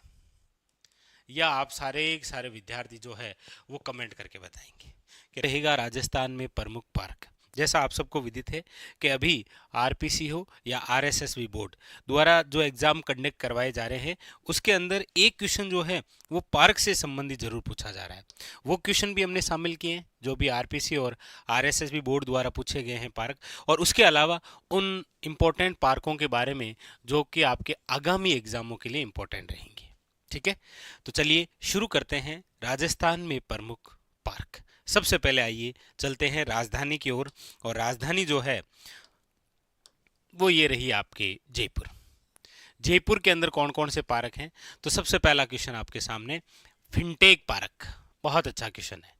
या आप सारे विद्यार्थी जो है वो कमेंट करके बताएंगे कि रहेगा राजस्थान में प्रमुख पार्क। जैसा आप सबको विदित है कि अभी आरपीसी हो या आरएसएसबी बोर्ड द्वारा जो एग्जाम कंडक्ट करवाए जा रहे हैं उसके अंदर एक क्वेश्चन जो है वो पार्क से संबंधित जरूर पूछा जा रहा है। वो क्वेश्चन भी हमने शामिल किए हैं जो भी आरपीसी और आरएसएसबी बोर्ड द्वारा पूछे गए हैं पार्क, और उसके अलावा उन इम्पोर्टेंट पार्कों के बारे में जो कि आपके आगामी एग्जामों के लिए इम्पोर्टेंट रहेंगे। ठीक है, तो चलिए शुरू करते हैं राजस्थान में प्रमुख पार्क। सबसे पहले आइए चलते हैं राजधानी की ओर, और राजधानी जो है वो ये रही आपके जयपुर। जयपुर के अंदर कौन कौन से पार्क हैं? तो सबसे पहला क्वेश्चन आपके सामने फिनटेक पार्क, बहुत अच्छा क्वेश्चन है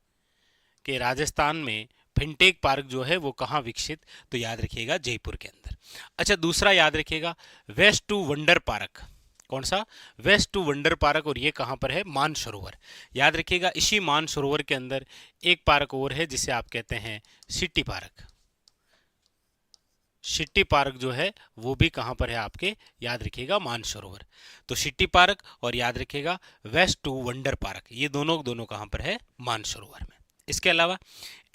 कि राजस्थान में फिनटेक पार्क जो है वो कहाँ विकसित, तो याद रखिएगा जयपुर के अंदर। अच्छा, दूसरा याद रखिएगा वेस्ट टू वंडर पार्क। कौन सा? वेस्ट टू वंडर पार्क, और ये कहाँ पर है? मानसरोवर। याद रखिएगा इसी मानसरोवर के अंदर एक पार्क और है जिसे आप कहते हैं सिटी पार्क। सिटी पार्क जो है वो भी कहाँ पर है आपके? याद रखिएगा मानसरोवर। तो सिटी पार्क और याद रखिएगा वेस्ट टू वंडर पार्क, ये दोनों कहाँ पर है? मानसरोवर में। इसके अलावा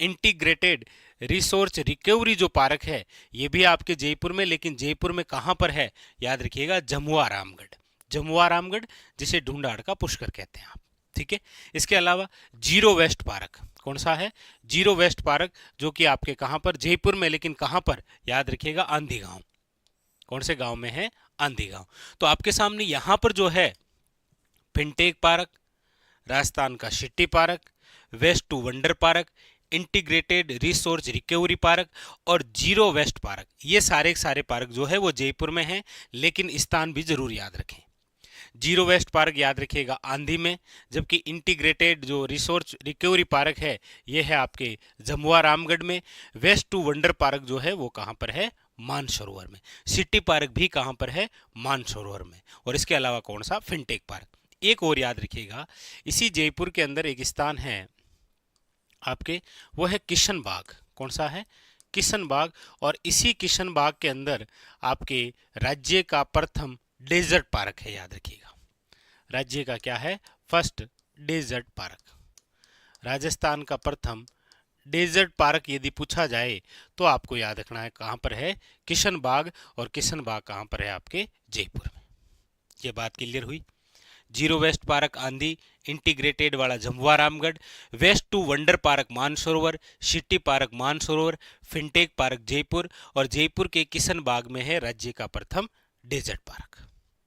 इंटीग्रेटेड रिसोर्स रिकवरी जो पार्क है ये भी आपके जयपुर में, लेकिन जयपुर में कहाँ पर है? याद रखिएगा जमुआ रामगढ़। जमुआ रामगढ़ जिसे ढूंढाड़ का पुष्कर कहते हैं आप, ठीक है। इसके अलावा जीरो वेस्ट पार्क, कौन सा है? जीरो वेस्ट पार्क, जो कि आपके कहां पर? जयपुर में, लेकिन कहां पर? याद रखिएगा आंधी गांव। कौन से गांव में है? आंधी गांव। तो आपके सामने यहां पर जो है फिनटेक पार्क, राजस्थान का city park, waste to wonder park, integrated resource recovery park और जीरो वेस्ट पार्क, ये सारे पार्क जो है वो जयपुर में हैं, लेकिन स्थान भी जरूर याद रखें। जीरो वेस्ट पार्क याद रखिएगा आंधी में, जबकि इंटीग्रेटेड जो रिसोर्स रिकवरी पार्क है ये है आपके जमुआ रामगढ़ में। वेस्ट टू वंडर पार्क जो है वो कहाँ पर है? मानसरोवर में। सिटी पार्क भी कहाँ पर है? मानसरोवर में। और इसके अलावा कौन सा? Fintech park. एक और याद रखिएगा, इसी जयपुर के अंदर एक स्थान है आपके, वो है किशन बाग। कौन सा है? किशन बाग। और इसी किशन बाग के अंदर आपके राज्य का प्रथम डेजर्ट पार्क है, याद रखिएगा। राज्य का क्या है? First desert park. राजस्थान का प्रथम डेजर्ट पार्क यदि पूछा जाए तो आपको याद रखना है कहां पर है? किशन बाग। और किशन बाग कहां पर है? आपके जयपुर में। ये बात क्लियर हुई। Zero waste park Andhi, integrated वाला Jamua Ramgarh, waste to wonder park Mansarovar, city park Mansarovar, fintech park Jaipur, और जयपुर के किशन बाग में है राज्य का प्रथम डेजर्ट पार्क,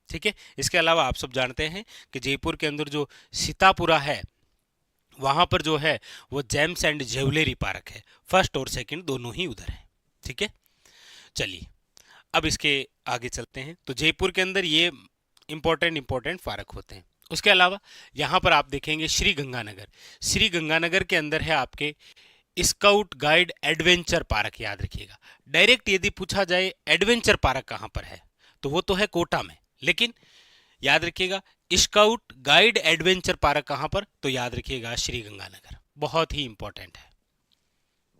ठीक है। इसके अलावा आप सब जानते हैं कि जयपुर के अंदर जो सीतापुरा है वहां पर जो है वो जेम्स एंड ज्वेलरी पार्क है। फर्स्ट और सेकंड दोनों ही उधर है, ठीक है। चलिए अब इसके आगे चलते हैं। तो जयपुर के अंदर ये इंपॉर्टेंट पार्क होते हैं। उसके अलावा यहाँ पर आप देखेंगे श्री गंगानगर। श्री गंगानगर के अंदर है आपके स्काउट गाइड एडवेंचर पार्क, याद रखिएगा। डायरेक्ट यदि पूछा जाए एडवेंचर पार्क कहाँ पर है तो वो तो है कोटा में, लेकिन याद रखिएगा स्काउट गाइड एडवेंचर पार्क कहाँ पर? तो याद रखिएगा श्री गंगानगर। बहुत ही इंपॉर्टेंट है,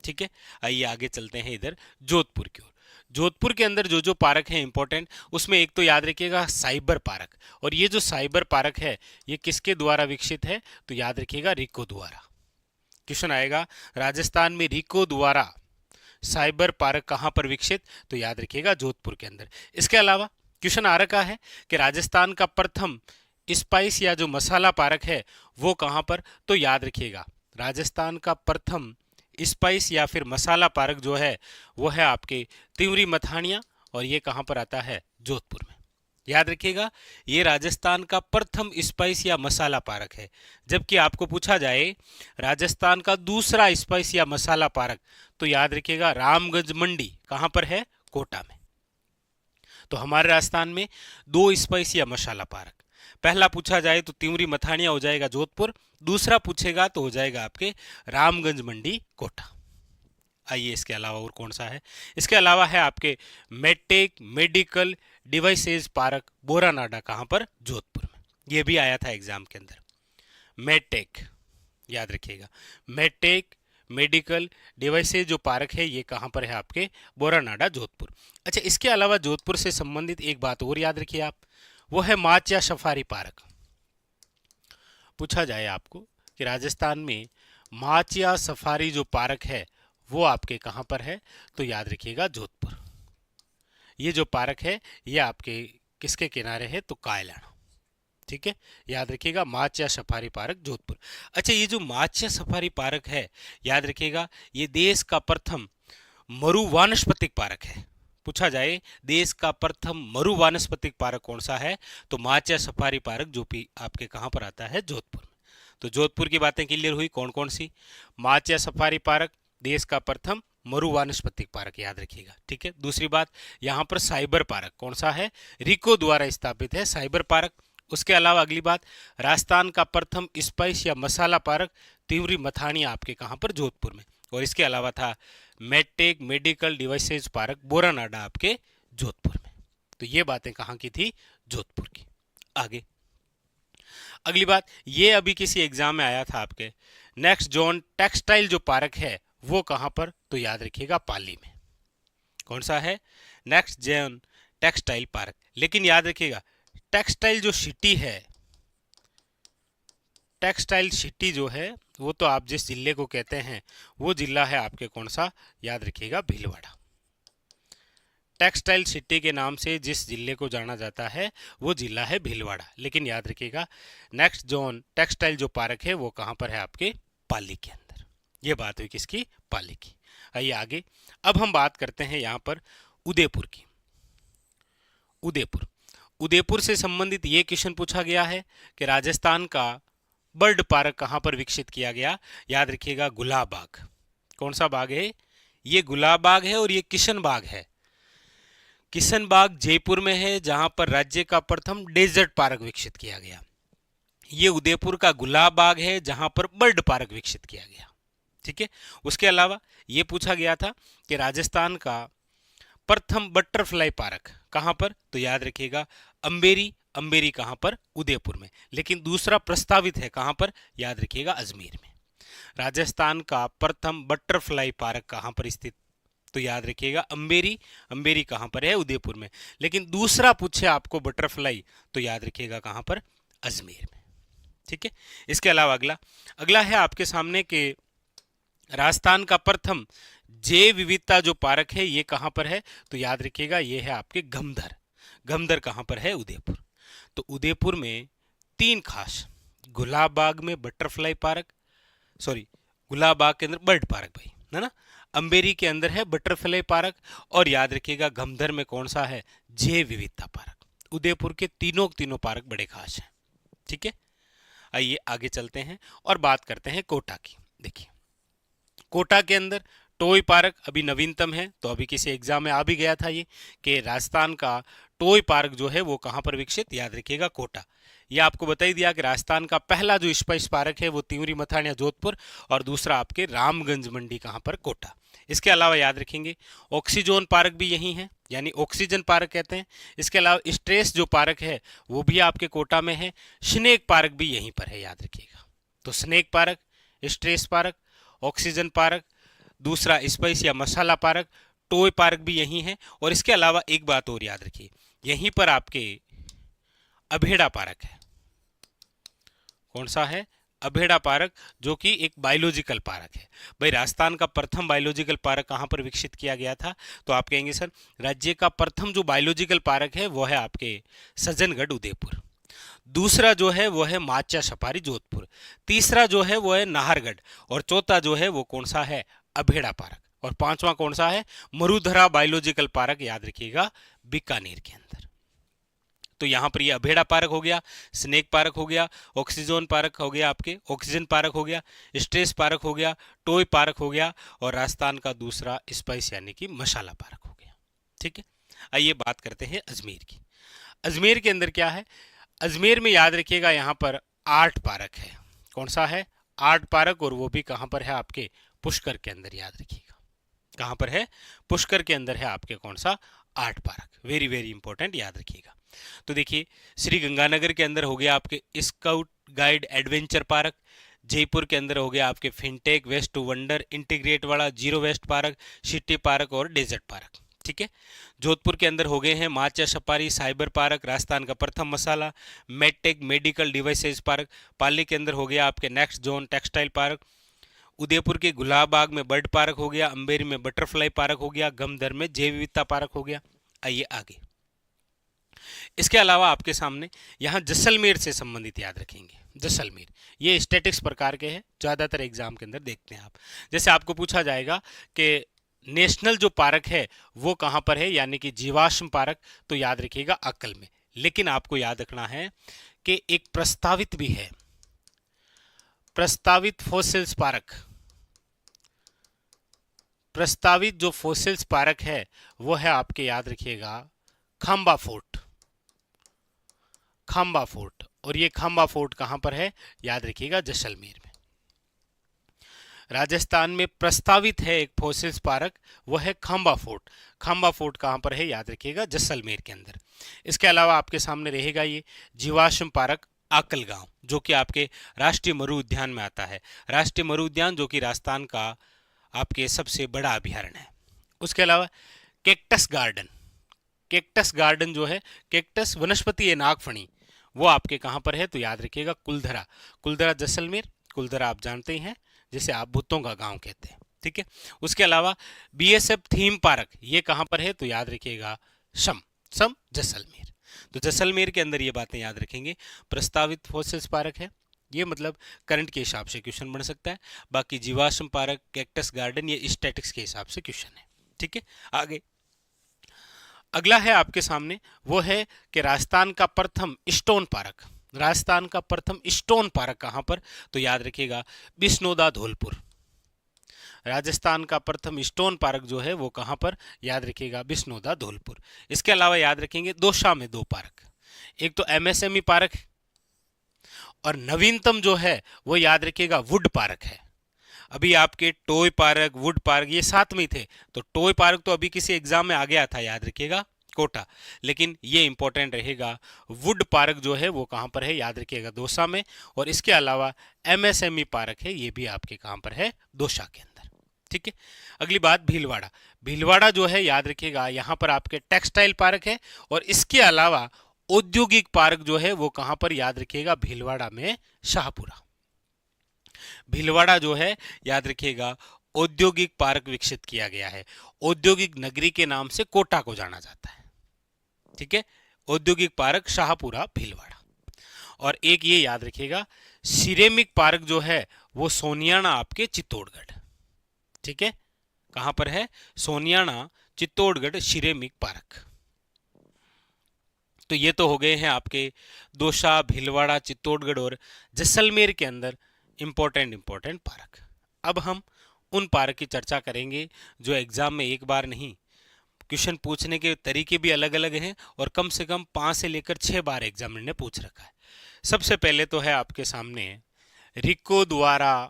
ठीक है। आइए आगे चलते हैं इधर जोधपुर की ओर। जोधपुर के अंदर जो पार्क है इंपॉर्टेंट, उसमें एक तो याद रखिएगा साइबर पार्क। और ये जो साइबर पार्क है ये किसके द्वारा विकसित है? तो याद रखिएगा रिको द्वारा। क्वेश्चन आएगा राजस्थान में रिको द्वारा साइबर पार्क कहां पर विकसित? तो याद रखिएगा जोधपुर के अंदर। इसके अलावा क्वेश्चन आ रखा है कि राजस्थान का प्रथम स्पाइस या जो मसाला पार्क है वो कहां पर? तो याद रखिएगा राजस्थान का प्रथम स्पाइस या फिर मसाला पार्क जो है वो है आपके तिवरी मथानिया, और ये कहां पर आता है? जोधपुर में। याद रखिएगा ये राजस्थान का प्रथम स्पाइस या मसाला पार्क है। जबकि आपको पूछा जाए राजस्थान का दूसरा स्पाइस या मसाला पार्क तो याद रखिएगा रामगंज मंडी कहां पर है? कोटा में। तो हमारे राजस्थान में दो स्पाइस या मसाला पार्क, पहला पूछा जाए तो तिवरी मथानिया हो जाएगा जोधपुर, दूसरा पूछेगा तो हो जाएगा आपके रामगंज मंडी कोटा। आइए इसके अलावा और कौन सा है? इसके अलावा है आपके medtech medical devices park Boranada, कहां पर? जोधपुर में। यह भी आया था एग्जाम के अंदर। मेडटेक याद रखिएगा, मेडटेक मेडिकल डिवाइसेज जो पार्क है ये कहां पर है? आपके बोरानाडा जोधपुर। अच्छा, इसके अलावा जोधपुर से संबंधित एक बात और याद रखिए आप, वो है माचिया सफारी पार्क। पूछा जाए आपको कि राजस्थान में माचिया सफारी जो पार्क है वो आपके कहां पर है? तो याद रखिएगा जोधपुर। ये जो पार्क है ये आपके किसके किनारे है? तो कायलाना, ठीक है। याद रखिएगा माचिया सफारी पार्क जोधपुर। अच्छा, ये जो माचिया सफारी पार्क है याद रखिएगा ये देश का प्रथम मरु वानस्पतिक पार्क है। पूछा जाए देश का प्रथम मरु वानस्पतिक पार्क कौन सा है? तो माचिया सफारी पार्क, जो भी आपके कहां पर आता है? जोधपुर में। तो जोधपुर की बातें क्लियर हुई। कौन कौन सी? माचिया सफारी पार्क, देश का प्रथम मरु वानस्पतिक पार्क, याद रखिएगा, ठीक है। दूसरी बात यहां पर साइबर पार्क कौन सा है? रिको द्वारा स्थापित है साइबर पार्क। उसके अलावा अगली बात, राजस्थान का प्रथम स्पाइस या मसाला पार्क तिवरी मथानिया आपके कहाँ पर, जोधपुर में। और इसके अलावा था medtech medical devices park Boranada आपके जोधपुर में। तो ये बातें कहाँ की थी, जोधपुर की। आगे अगली बात, ये अभी किसी एग्जाम में आया था आपके, नेक्स्ट जोन टेक्सटाइल जो पार्क है वो कहाँ पर, तो याद रखिएगा पाली में। कौन सा है, नेक्स्ट जोन टेक्सटाइल पार्क। लेकिन याद रखिएगा टेक्सटाइल जो सिटी है, टेक्सटाइल सिटी जो है वो तो आप जिस जिले को कहते हैं वो जिला है आपके कौन सा, याद रखिएगा भीलवाड़ा। टेक्सटाइल सिटी के नाम से जिस जिले को जाना जाता है वो जिला है भीलवाड़ा। लेकिन याद रखिएगा नेक्स्ट जोन टेक्सटाइल जो पार्क है वो कहाँ पर है, आपके पाली के अंदर। ये बात हुई किसकी, पाली की। आइए आगे, अब हम बात करते हैं यहाँ पर उदयपुर की। उदयपुर से संबंधित ये क्वेश्चन पूछा गया है कि राजस्थान का बर्ड पार्क कहाँ पर विकसित किया गया, याद रखिएगा गुलाब बाग। कौन सा बाग है, ये गुलाब बाग है और ये किशन बाग है। किशन बाग जयपुर में है जहां पर राज्य का प्रथम डेजर्ट पार्क विकसित किया गया। ये उदयपुर का गुलाब बाग है जहां पर बर्ड पार्क विकसित किया गया। ठीक है, उसके अलावा ये पूछा गया था कि राजस्थान का प्रथम बटरफ्लाई पार्क कहां पर, तो याद रखिएगा अंबेरी। अंबेरी कहां पर, उदयपुर में। लेकिन दूसरा प्रस्तावित है कहां पर, याद रखिएगा अजमेर में। राजस्थान का प्रथम बटरफ्लाई पार्क कहां पर स्थित, तो याद रखिएगा अंबेरी। अंबेरी कहां पर है, उदयपुर में। लेकिन दूसरा पूछे आपको बटरफ्लाई, तो याद रखिएगा कहां पर, अजमेर में। ठीक है, इसके अलावा अगला है आपके सामने के राजस्थान का प्रथम जैव विविधता जो पार्क है ये कहां पर है, तो याद रखिएगा ये है आपके गमधर। गमधर कहां पर है, उदयपुर। तो उदयपुर में तीन खास, गुलाब बाग में बटरफ्लाई पार्क, गुलाब बाग के अंदर बर्ड पार्क भाई है ना, अंबेरी के अंदर है बटरफ्लाई पार्क, और याद रखिएगा गमधर में कौन सा है, जैव विविधता पार्क। उदयपुर के तीनों पार्क बड़े खास हैं। ठीक है, आइए आगे चलते हैं और बात करते हैं कोटा की। देखिए कोटा के अंदर टॉय पार्क अभी नवीनतम है, तो अभी किसी एग्जाम में आ भी गया था ये कि राजस्थान का टॉय पार्क जो है वो कहां पर विकसित, याद रखिएगा कोटा। ये आपको बता ही दिया कि राजस्थान का पहला जो स्पाइस पार्क है वो तिवरी मथानिया जोधपुर, और दूसरा आपके रामगंज मंडी कहां पर, कोटा। इसके अलावा याद रखेंगे ऑक्सीजोन पार्क भी यही है, यानी ऑक्सीजन पार्क कहते हैं। इसके अलावा स्ट्रेस जो पार्क है वो भी आपके कोटा में है। स्नेक पार्क भी यहीं पर है, याद रखिएगा। तो snake park, stress park, oxygen park, दूसरा स्पाइस या मसाला पार्क, टॉय पार्क भी यही है। और इसके अलावा एक बात और याद रखिए, यहीं पर आपके अभेड़ा पार्क है। कौन सा है, अभेड़ा पार्क, जो कि एक बायोलॉजिकल पार्क है। भाई राजस्थान का प्रथम बायोलॉजिकल पार्क कहां पर विकसित किया गया था, तो आप कहेंगे सर राज्य का प्रथम जो बायोलॉजिकल पार्क है वो है आपके सज्जनगढ़ उदयपुर। दूसरा जो है वो है माचा सफारी जोधपुर। तीसरा जो है वो है नाहरगढ़, और चौथा जो है वो कौन सा है, अभेड़ा पार्क। और पांचवा कौन सा है, मरुधरा बायोलॉजिकल पार्क, याद रखिएगा बीकानेर के अंदर। तो यहां पर ये अभेड़ा पार्क हो गया, स्नेक पार्क हो गया, ऑक्सीजन पार्क हो गया, आपके ऑक्सीजन पार्क हो गया, स्ट्रेस पार्क हो गया, टॉय पार्क हो गया, और राजस्थान का दूसरा स्पाइस यानी कि मसाला पार्क हो गया। ठीक है, आइए बात करते हैं अजमेर की। अजमेर के अंदर क्या है, अजमेर में याद रखिएगा यहाँ पर आर्ट पार्क है। कौन सा है, आर्ट पार्क, और वो भी कहाँ पर है, आपके पुष्कर के अंदर। याद रखिएगा कहाँ पर है, पुष्कर के अंदर है आपके कौन सा, art park. Very very important, याद रखिएगा। तो देखिए श्री गंगानगर के अंदर हो गया आपके scout guide adventure park. Jaipur के अंदर हो गया आपके fintech waste to wonder integrate वाला zero waste park, city park और डेजर्ट पार्क। ठीक है, जोधपुर के अंदर हो गए हैं माचा सफारी, साइबर पार्क, राजस्थान का प्रथम masala, medtech medical devices park. Pali के अंदर हो गया आपके next zone textile park. Udaipur के गुलाब बाग में बर्ड पार्क हो गया, अंबेरी में बटरफ्लाई पार्क हो गया, गमदर में जैव विविधता पार्क हो गया। आइए आगे, इसके अलावा आपके सामने यहाँ जैसलमेर से संबंधित याद रखेंगे। जैसलमेर ये स्टैटिक्स प्रकार के हैं, ज़्यादातर एग्जाम के अंदर देखते हैं आप। जैसे आपको पूछा जाएगा कि नेशनल जो पार्क है वो कहाँ पर है, यानी कि जीवाश्म पार्क, तो याद रखिएगा अक्कल में। लेकिन आपको याद रखना है कि एक प्रस्तावित भी है, प्रस्तावित फॉसिल्स पार्क। प्रस्तावित जो फॉसिल्स पार्क है वो है आपके, याद रखिएगा खांबा फोर्ट। खांबा फोर्ट, और ये खांबा फोर्ट कहां पर है, याद रखिएगा जैसलमेर में। राजस्थान में प्रस्तावित है एक फॉसिल्स पार्क, वह है खांबा फोर्ट। खांबा फोर्ट कहाँ पर है, याद रखिएगा जैसलमेर के अंदर। इसके अलावा आपके सामने रहेगा ये जीवाश्म पार्क आकल गांव, जो कि आपके राष्ट्रीय मरु उद्यान में आता है। राष्ट्रीय मरु उद्यान जो कि राजस्थान का आपके सबसे बड़ा अभ्यारण्य है। उसके अलावा कैक्टस गार्डन, कैक्टस गार्डन जो है, कैक्टस वनस्पति है नागफणी, वो आपके कहाँ पर है, तो याद रखिएगा कुलधरा। कुलधरा जैसलमेर, कुलधरा आप जानते ही हैं जिसे आप भूतों का गांव कहते हैं, ठीक है। उसके अलावा बीएसएफ थीम पार्क, ये कहाँ पर है, तो याद रखिएगा सम जैसलमेर। तो जैसलमेर के अंदर ये बातें याद रखेंगे। प्रस्तावित फॉसिल्स पार्क है, ये मतलब करंट के हिसाब से क्वेश्चन बन सकता है। बाकी जीवाश्म पार्क, कैक्टस गार्डन, ये स्टैटिक्स के हिसाब से क्वेश्चन है, ठीक है। आगे अगला है आपके सामने, वो है कि राजस्थान का प्रथम स्टोन पार्क। राजस्थान का प्रथम स्टोन पार्क कहां पर, तो याद रखिएगा बिस्नोदा धौलपुर। राजस्थान का प्रथम स्टोन पार्क जो है वो कहां पर, याद रखिएगा बिस्नोदा धौलपुर। इसके अलावा याद रखेंगे दौसा में 2 पार्क, एक तो एमएसएमई पार्क और नवीनतम जो है वो याद रखिएगा वुड पार्क है। अभी आपके टॉय पार्क, वुड पार्क ये साथ में थे, तो टॉय पार्क तो अभी किसी एग्जाम में आ गया था, याद रखिएगा कोटा, लेकिन ये इंपॉर्टेंट रहेगा वुड पार्क जो है वो कहां पर है, याद रखिएगा दौसा में। और इसके अलावा एमएसएमई पार्क है, ये भी आपके कहां पर है, दौसा के अंदर, ठीक है। अगली बात भीलवाड़ा। भीलवाड़ा जो है याद रखिएगा यहां पर आपके टेक्सटाइल पार्क है, और इसके अलावा औद्योगिक पार्क जो है वो कहां पर, याद रखिएगा भीलवाड़ा में शाहपुरा। भीलवाड़ा जो है याद रखिएगा औद्योगिक पार्क विकसित किया गया है। औद्योगिक नगरी के नाम से कोटा को जाना जाता है, ठीक है। औद्योगिक पार्क शाहपुरा भीलवाड़ा। और एक ये याद रखिएगा सिरेमिक पार्क जो है वो सोनियाना आपके चित्तौड़गढ़, ठीक है। कहां पर है, सोनियाना चित्तौड़गढ़ सिरेमिक पार्क। तो ये तो हो गए हैं आपके दौसा, भीलवाड़ा, चित्तौड़गढ़ और जैसलमेर के अंदर इंपॉर्टेंट पार्क। अब हम उन पार्क की चर्चा करेंगे जो एग्जाम में एक बार नहीं, क्वेश्चन पूछने के तरीके भी अलग अलग हैं और कम से कम 5 से लेकर 6 बार एग्जामिनर ने पूछ रखा है। सबसे पहले तो है आपके सामने रिको द्वारा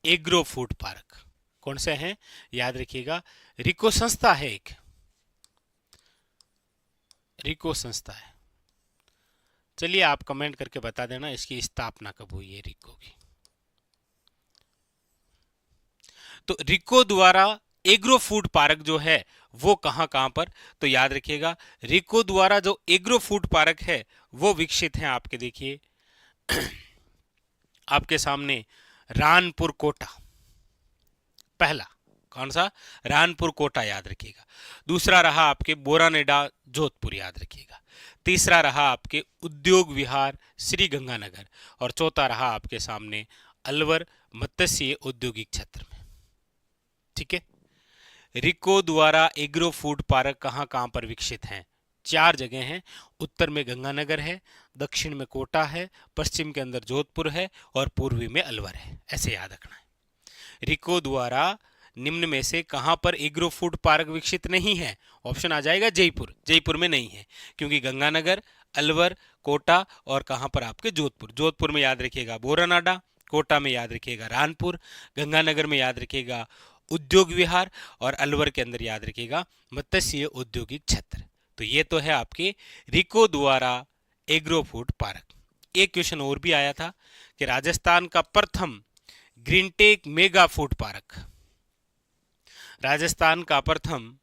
एग्रो फूड पार्क। कौन से हैं, याद रखिएगा रिको संस्था है, एक रिको संस्था है। चलिए आप कमेंट करके बता देना इसकी स्थापना कब हुई है रिको की। तो रिको द्वारा एग्रो फूड पार्क जो है वो कहां कहां पर, तो याद रखिएगा रिको द्वारा जो एग्रो फूड पार्क है वो विकसित है आपके, देखिए आपके सामने रानपुर कोटा, पहला कौन सा, रानपुर कोटा याद रखिएगा। दूसरा रहा आपके बोरानेडा जोधपुर याद रखिएगा। तीसरा रहा आपके उद्योग विहार श्री गंगानगर। और चौथा रहा आपके सामने अलवर मत्स्य औद्योगिक क्षेत्र में, ठीक है। रिको द्वारा एग्रो फूड पार्क कहां कहां पर विकसित हैं, 4 जगह हैं। उत्तर में गंगानगर है, दक्षिण में कोटा है, पश्चिम के अंदर जोधपुर है और पूर्वी में अलवर है, ऐसे याद रखना है। रिको द्वारा निम्न में से कहां पर एग्रो फूड पार्क विकसित नहीं है, ऑप्शन आ जाएगा जयपुर। जयपुर में नहीं है क्योंकि गंगानगर, अलवर, कोटा और कहां पर आपके जोधपुर। जोधपुर में याद रखिएगा बोरानाडा, कोटा में याद रखिएगा रानपुर, गंगानगर में याद रखिएगा उद्योग विहार और अलवर के अंदर याद रखिएगा मत्स्य औद्योगिक क्षेत्र। तो ये तो है आपके रिको द्वारा एग्रो फूड पार्क। एक क्वेश्चन और भी आया था कि राजस्थान का प्रथम Greentech mega food park, Rajasthan का प्रथम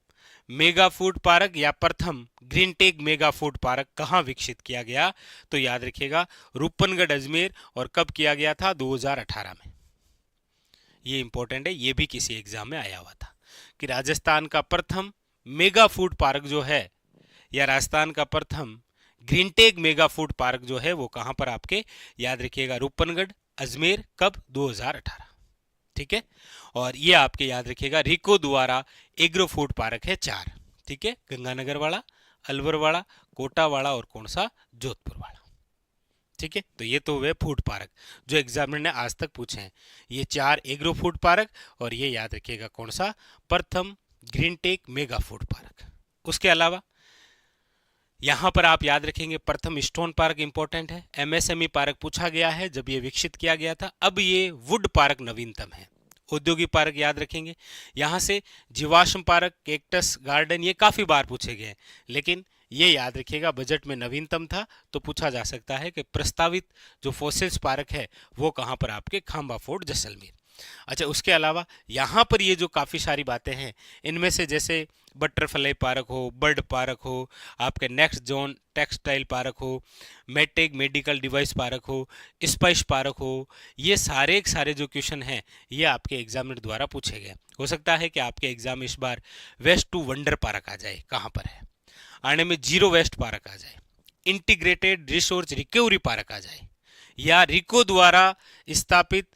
मेगा फूड पार्क या प्रथम ग्रीनटेक मेगा फूड पार्क कहां विकसित किया गया, तो याद रखिएगा रूपनगढ़ अजमेर। और कब किया गया था, 2018 में। ये इंपॉर्टेंट है, ये भी किसी एग्जाम में आया हुआ था कि राजस्थान का प्रथम मेगा फूड पार्क जो है या राजस्थान का प्रथम ग्रीनटेक मेगा फूड पार्क जो है वो कहां पर आपके, याद रखिएगा रूपनगढ़ अजमेर, कब, 2018, ठीक है। और ये आपके याद रखिएगा रिको द्वारा एग्रो फूड पार्क है 4, ठीक है। गंगानगर वाला, अलवर वाला, कोटा वाला और कौन सा, जोधपुर वाला, ठीक है। तो ये तो हुए फूड पार्क जो एग्जामिनर ने आज तक पूछे हैं, ये 4 एग्रो फूड पार्क और ये याद रखिएगा कौन सा, प्रथम ग्रीनटेक मेगा फूड पार्क। उसके अलावा यहाँ पर आप याद रखेंगे प्रथम स्टोन पार्क इंपॉर्टेंट है, एमएसएमई पार्क पूछा गया है जब ये विकसित किया गया था, अब ये वुड पार्क नवीनतम है। औद्योगिक पार्क याद रखेंगे। यहाँ से जीवाश्म पार्क, कैक्टस गार्डन ये काफी बार पूछे गए हैं, लेकिन ये याद रखिएगा बजट में नवीनतम था, तो पूछा जा सकता है कि प्रस्तावित जो फॉसिल्स पार्क है वो कहाँ पर आपके खांबा फोर्ट जैसलमेर। अच्छा, उसके अलावा यहाँ पर ये जो काफ़ी सारी बातें हैं, इनमें से जैसे बटरफ्लाई पार्क हो, बर्ड पार्क हो, आपके नेक्स्ट जोन टेक्सटाइल पार्क हो, मेटेक मेडिकल डिवाइस पार्क हो, स्पाइस पार्क हो, ये सारे के सारे जो क्वेश्चन हैं ये आपके एग्जामिनर द्वारा पूछे गए। हो सकता है कि आपके एग्जाम इस बार वेस्ट टू वंडर पार्क आ जाए, कहाँ पर है, आने में जीरो वेस्ट पार्क आ जाए, इंटीग्रेटेड रिसोर्स रिकवरी पार्क आ जाए, या रिको द्वारा स्थापित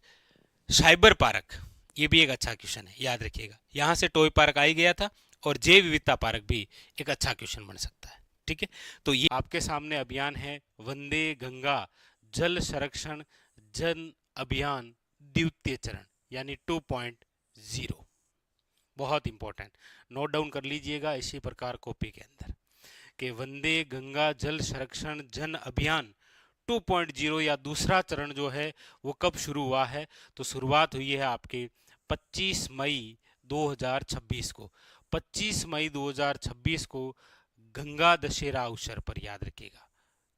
साइबर पार्क, ये भी एक अच्छा क्वेश्चन है, याद रखिएगा। यहाँ से टॉय पार्क आ ही गया था, और जैव विविधता पार्क भी एक अच्छा क्वेश्चन बन सकता है। ठीक है, तो ये आपके सामने अभियान है वंदे गंगा जल संरक्षण जन अभियान द्वितीय चरण, यानी 2.0। बहुत इंपॉर्टेंट, नोट डाउन कर लीजिएगा इसी प्रकार कॉपी के अंदर कि वंदे गंगा जल संरक्षण जन अभियान 2.0 या दूसरा चरण जो है वो कब शुरू हुआ है, तो शुरुआत हुई है आपके 25 मई 2026 को। 25 मई 2026 को गंगा दशहरा अवसर पर, याद रखिएगा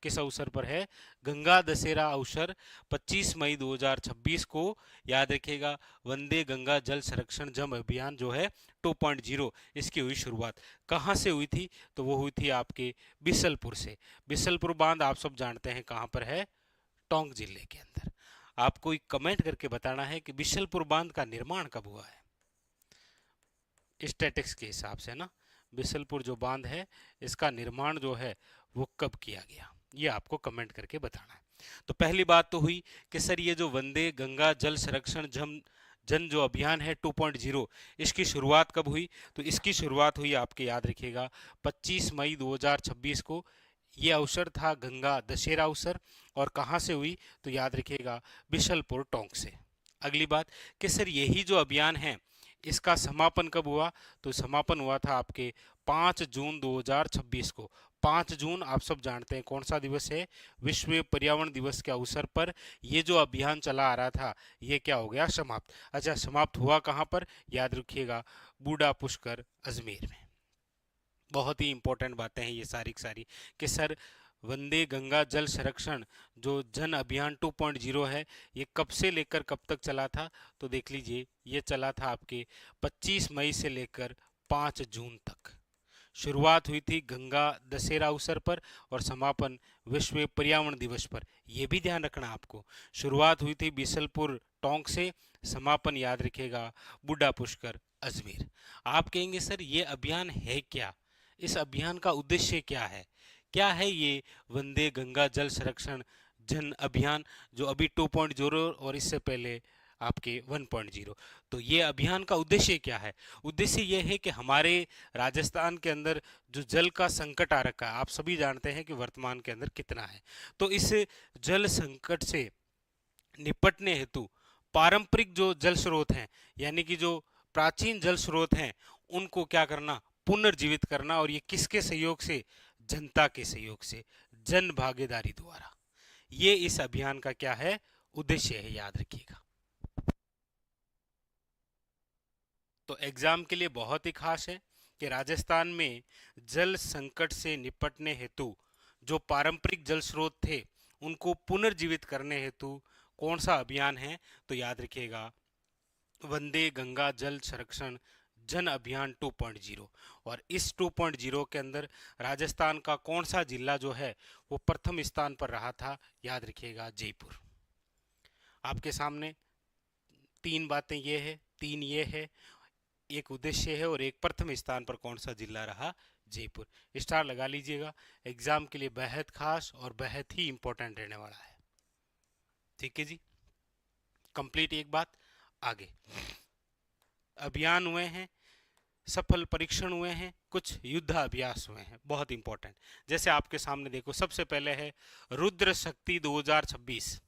किस अवसर पर है, गंगा दशहरा अवसर 25 मई 2026 को, याद रखिएगा वंदे गंगा जल संरक्षण जन अभियान जो है 2.0, इसकी हुई शुरुआत। कहाँ से हुई थी, तो वो हुई थी आपके बिसलपुर से। बिसलपुर बांध आप सब जानते हैं कहाँ पर है, टोंक जिले के अंदर। आपको एक कमेंट करके बताना है कि बिसलपुर बांध का निर्माण कब हुआ है, स्टैटिक्स के हिसाब से ना, बिसलपुर जो बांध है इसका निर्माण जो है वो कब किया गया, ये आपको कमेंट करके बताना है। तो पहली बात तो हुई कि सर ये जो वंदे गंगा जल संरक्षण जन जो अभियान है 2.0, इसकी शुरुआत कब हुई, तो इसकी शुरुआत हुई आपके, याद रखिएगा 25 मई 2026 को। ये अवसर था गंगा दशहरा अवसर, और कहाँ से हुई, तो याद रखिएगा बिशलपुर टोंक से। अगली बात कि सर यही जो अभियान है इसका समापन कब हुआ, तो समापन हुआ था आपके 5 जून 2026 को। 5 जून आप सब जानते हैं कौन सा दिवस है, विश्व पर्यावरण दिवस के अवसर पर ये जो अभियान चला आ रहा था ये क्या हो गया, समाप्त। अच्छा, समाप्त हुआ कहाँ पर, याद रखिएगा बूढ़ा पुष्कर अजमेर में। बहुत ही इंपॉर्टेंट बातें हैं ये सारी की सारी कि सर वंदे गंगा जल संरक्षण जो जन अभियान 2.0 है ये कब से लेकर कब तक चला था, तो देख लीजिए ये चला था आपके 25 मई से लेकर 5 जून तक। शुरुआत हुई थी गंगा दशहरा अवसर पर और समापन विश्व पर्यावरण दिवस पर, यह भी ध्यान रखना आपको। शुरुआत हुई थी बिसलपुर टोंक से, समापन याद रखिएगा बूढ़ा पुष्कर अजमेर। आप कहेंगे सर ये अभियान है क्या, इस अभियान का उद्देश्य क्या है ये वंदे गंगा जल संरक्षण जन अभियान जो अभी 2.0 और इससे पहले आपके 1.0, तो ये अभियान का उद्देश्य क्या है, उद्देश्य ये है कि हमारे राजस्थान के अंदर जो जल का संकट आ रखा है, आप सभी जानते हैं कि वर्तमान के अंदर कितना है, तो इस जल संकट से निपटने हेतु पारंपरिक जो जल स्रोत हैं, यानी कि जो प्राचीन जल स्रोत हैं, उनको क्या करना, पुनर्जीवित करना, और ये किसके सहयोग से, जनता के सहयोग से, जन भागीदारी द्वारा। ये इस अभियान का क्या है, उद्देश्य है, याद रखिएगा। तो एग्जाम के लिए बहुत ही खास है कि राजस्थान में जल संकट से निपटने हेतु जो पारंपरिक जल स्रोत थे उनको पुनर्जीवित करने हेतु कौन सा अभियान है, तो याद रखिएगा वंदे गंगा जल संरक्षण जन अभियान 2.0। और इस 2.0 के अंदर राजस्थान का कौन सा जिला जो है वो प्रथम स्थान पर रहा था, याद रखिएगा जयपुर। आपके सामने तीन बातें ये है, एक उद्देश्य है और एक प्रथम स्थान पर कौन सा जिला रहा, जयपुर। स्टार लगा लीजिएगा, एग्जाम के लिए बेहद खास और बेहद ही इंपॉर्टेंट रहने वाला है। ठीक है जी, कंप्लीट। एक बात आगे, अभियान हुए हैं, सफल परीक्षण हुए हैं, कुछ युद्धाभ्यास हुए हैं, बहुत इंपॉर्टेंट। जैसे आपके सामने देखो, सबसे पहले है रुद्र शक्ति 2026,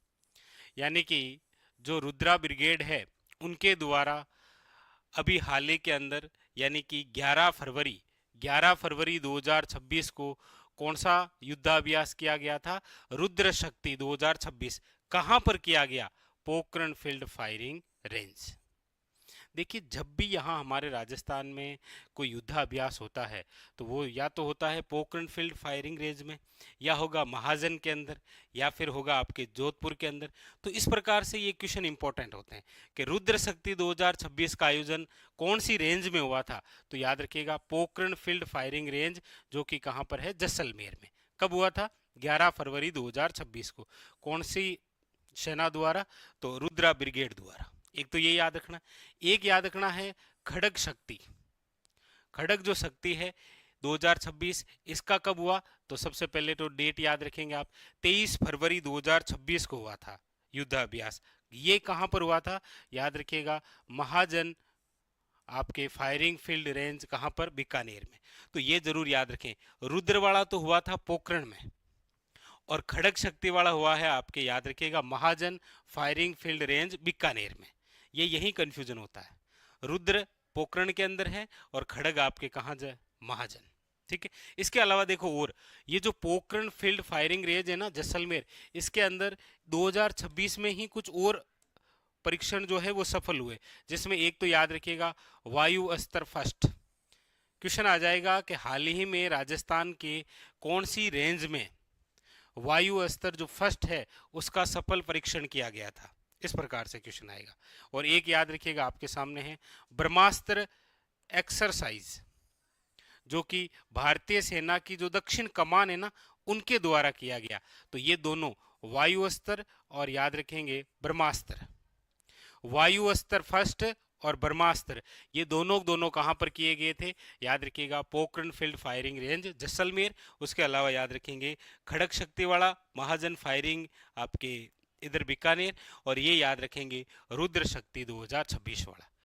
यानी कि जो रुद्रा ब्रिगेड है उनके द्वारा अभी हाल ही के अंदर, यानी कि 11 फरवरी 2026 को कौन सा युद्धाभ्यास किया गया था? रुद्र शक्ति 2026। कहां पर किया गया? Pokhran field firing range. देखिए, जब भी यहाँ हमारे राजस्थान में कोई युद्धाभ्यास होता है तो वो या तो होता है पोखरण फील्ड फायरिंग रेंज में, या होगा महाजन के अंदर, या फिर होगा आपके जोधपुर के अंदर। तो इस प्रकार से ये क्वेश्चन इंपॉर्टेंट होते हैं कि रुद्र शक्ति 2026 का आयोजन कौन सी रेंज में हुआ था? तो याद रखिएगा पोखरण फील्ड फायरिंग रेंज, जो कि कहाँ पर है? जैसलमेर में। कब हुआ था? 11 फरवरी 2026 को। कौन सी सेना द्वारा? तो रुद्रा ब्रिगेड द्वारा। एक तो ये याद रखना। एक याद रखना है खड़ग शक्ति। खड़ग जो शक्ति है 2026, इसका कब हुआ? तो सबसे पहले तो डेट याद रखेंगे आप, 23 फरवरी 2026 को हुआ था युद्धाभ्यास। ये कहां पर हुआ था? याद रखिएगा महाजन आपके फायरिंग फील्ड रेंज, कहां पर? बीकानेर में। तो ये जरूर याद रखें। रुद्रवाड़ा तो हुआ था पोखरण में, और खड़ग शक्ति वाला हुआ है आपके, याद रखिएगा, महाजन फायरिंग फील्ड रेंज बीकानेर में। ये यही कंफ्यूजन होता है। रुद्र पोखरण के अंदर है और खड़ग आपके कहाँ जाए? महाजन। ठीक है। इसके अलावा देखो, और ये जो पोखरण फील्ड फायरिंग रेंज है ना जैसलमेर, इसके अंदर 2026 में ही कुछ और परीक्षण जो है वो सफल हुए, जिसमें एक तो याद रखिएगा वायु अस्त्र फर्स्ट। क्वेश्चन आ जाएगा कि हाल ही में राजस्थान के कौन सी रेंज में वायु अस्त्र जो फर्स्ट है उसका सफल परीक्षण किया गया था? इस प्रकार से क्वेश्चन आएगा। और एक याद रखिएगा आपके सामने है ब्रह्मास्त्र एक्सरसाइज, जो कि भारतीय सेना की जो दक्षिण कमान है ना, उनके द्वारा किया गया। तो ये दोनों वायु अस्त्र और याद रखेंगे ब्रह्मास्त्र, वायु अस्त्र फर्स्ट और ब्रह्मास्त्र, ये दोनों कहां पर किए गए थे? याद रखिएगा Pokhran field firing range Jaisalmer. उसके अलावा याद रखेंगे खड़ग शक्ति वाला महाजन फायरिंग आपके इधर बीकानेर, और ये याद रखेंगे रुद्र शक्ति 2026 वाला।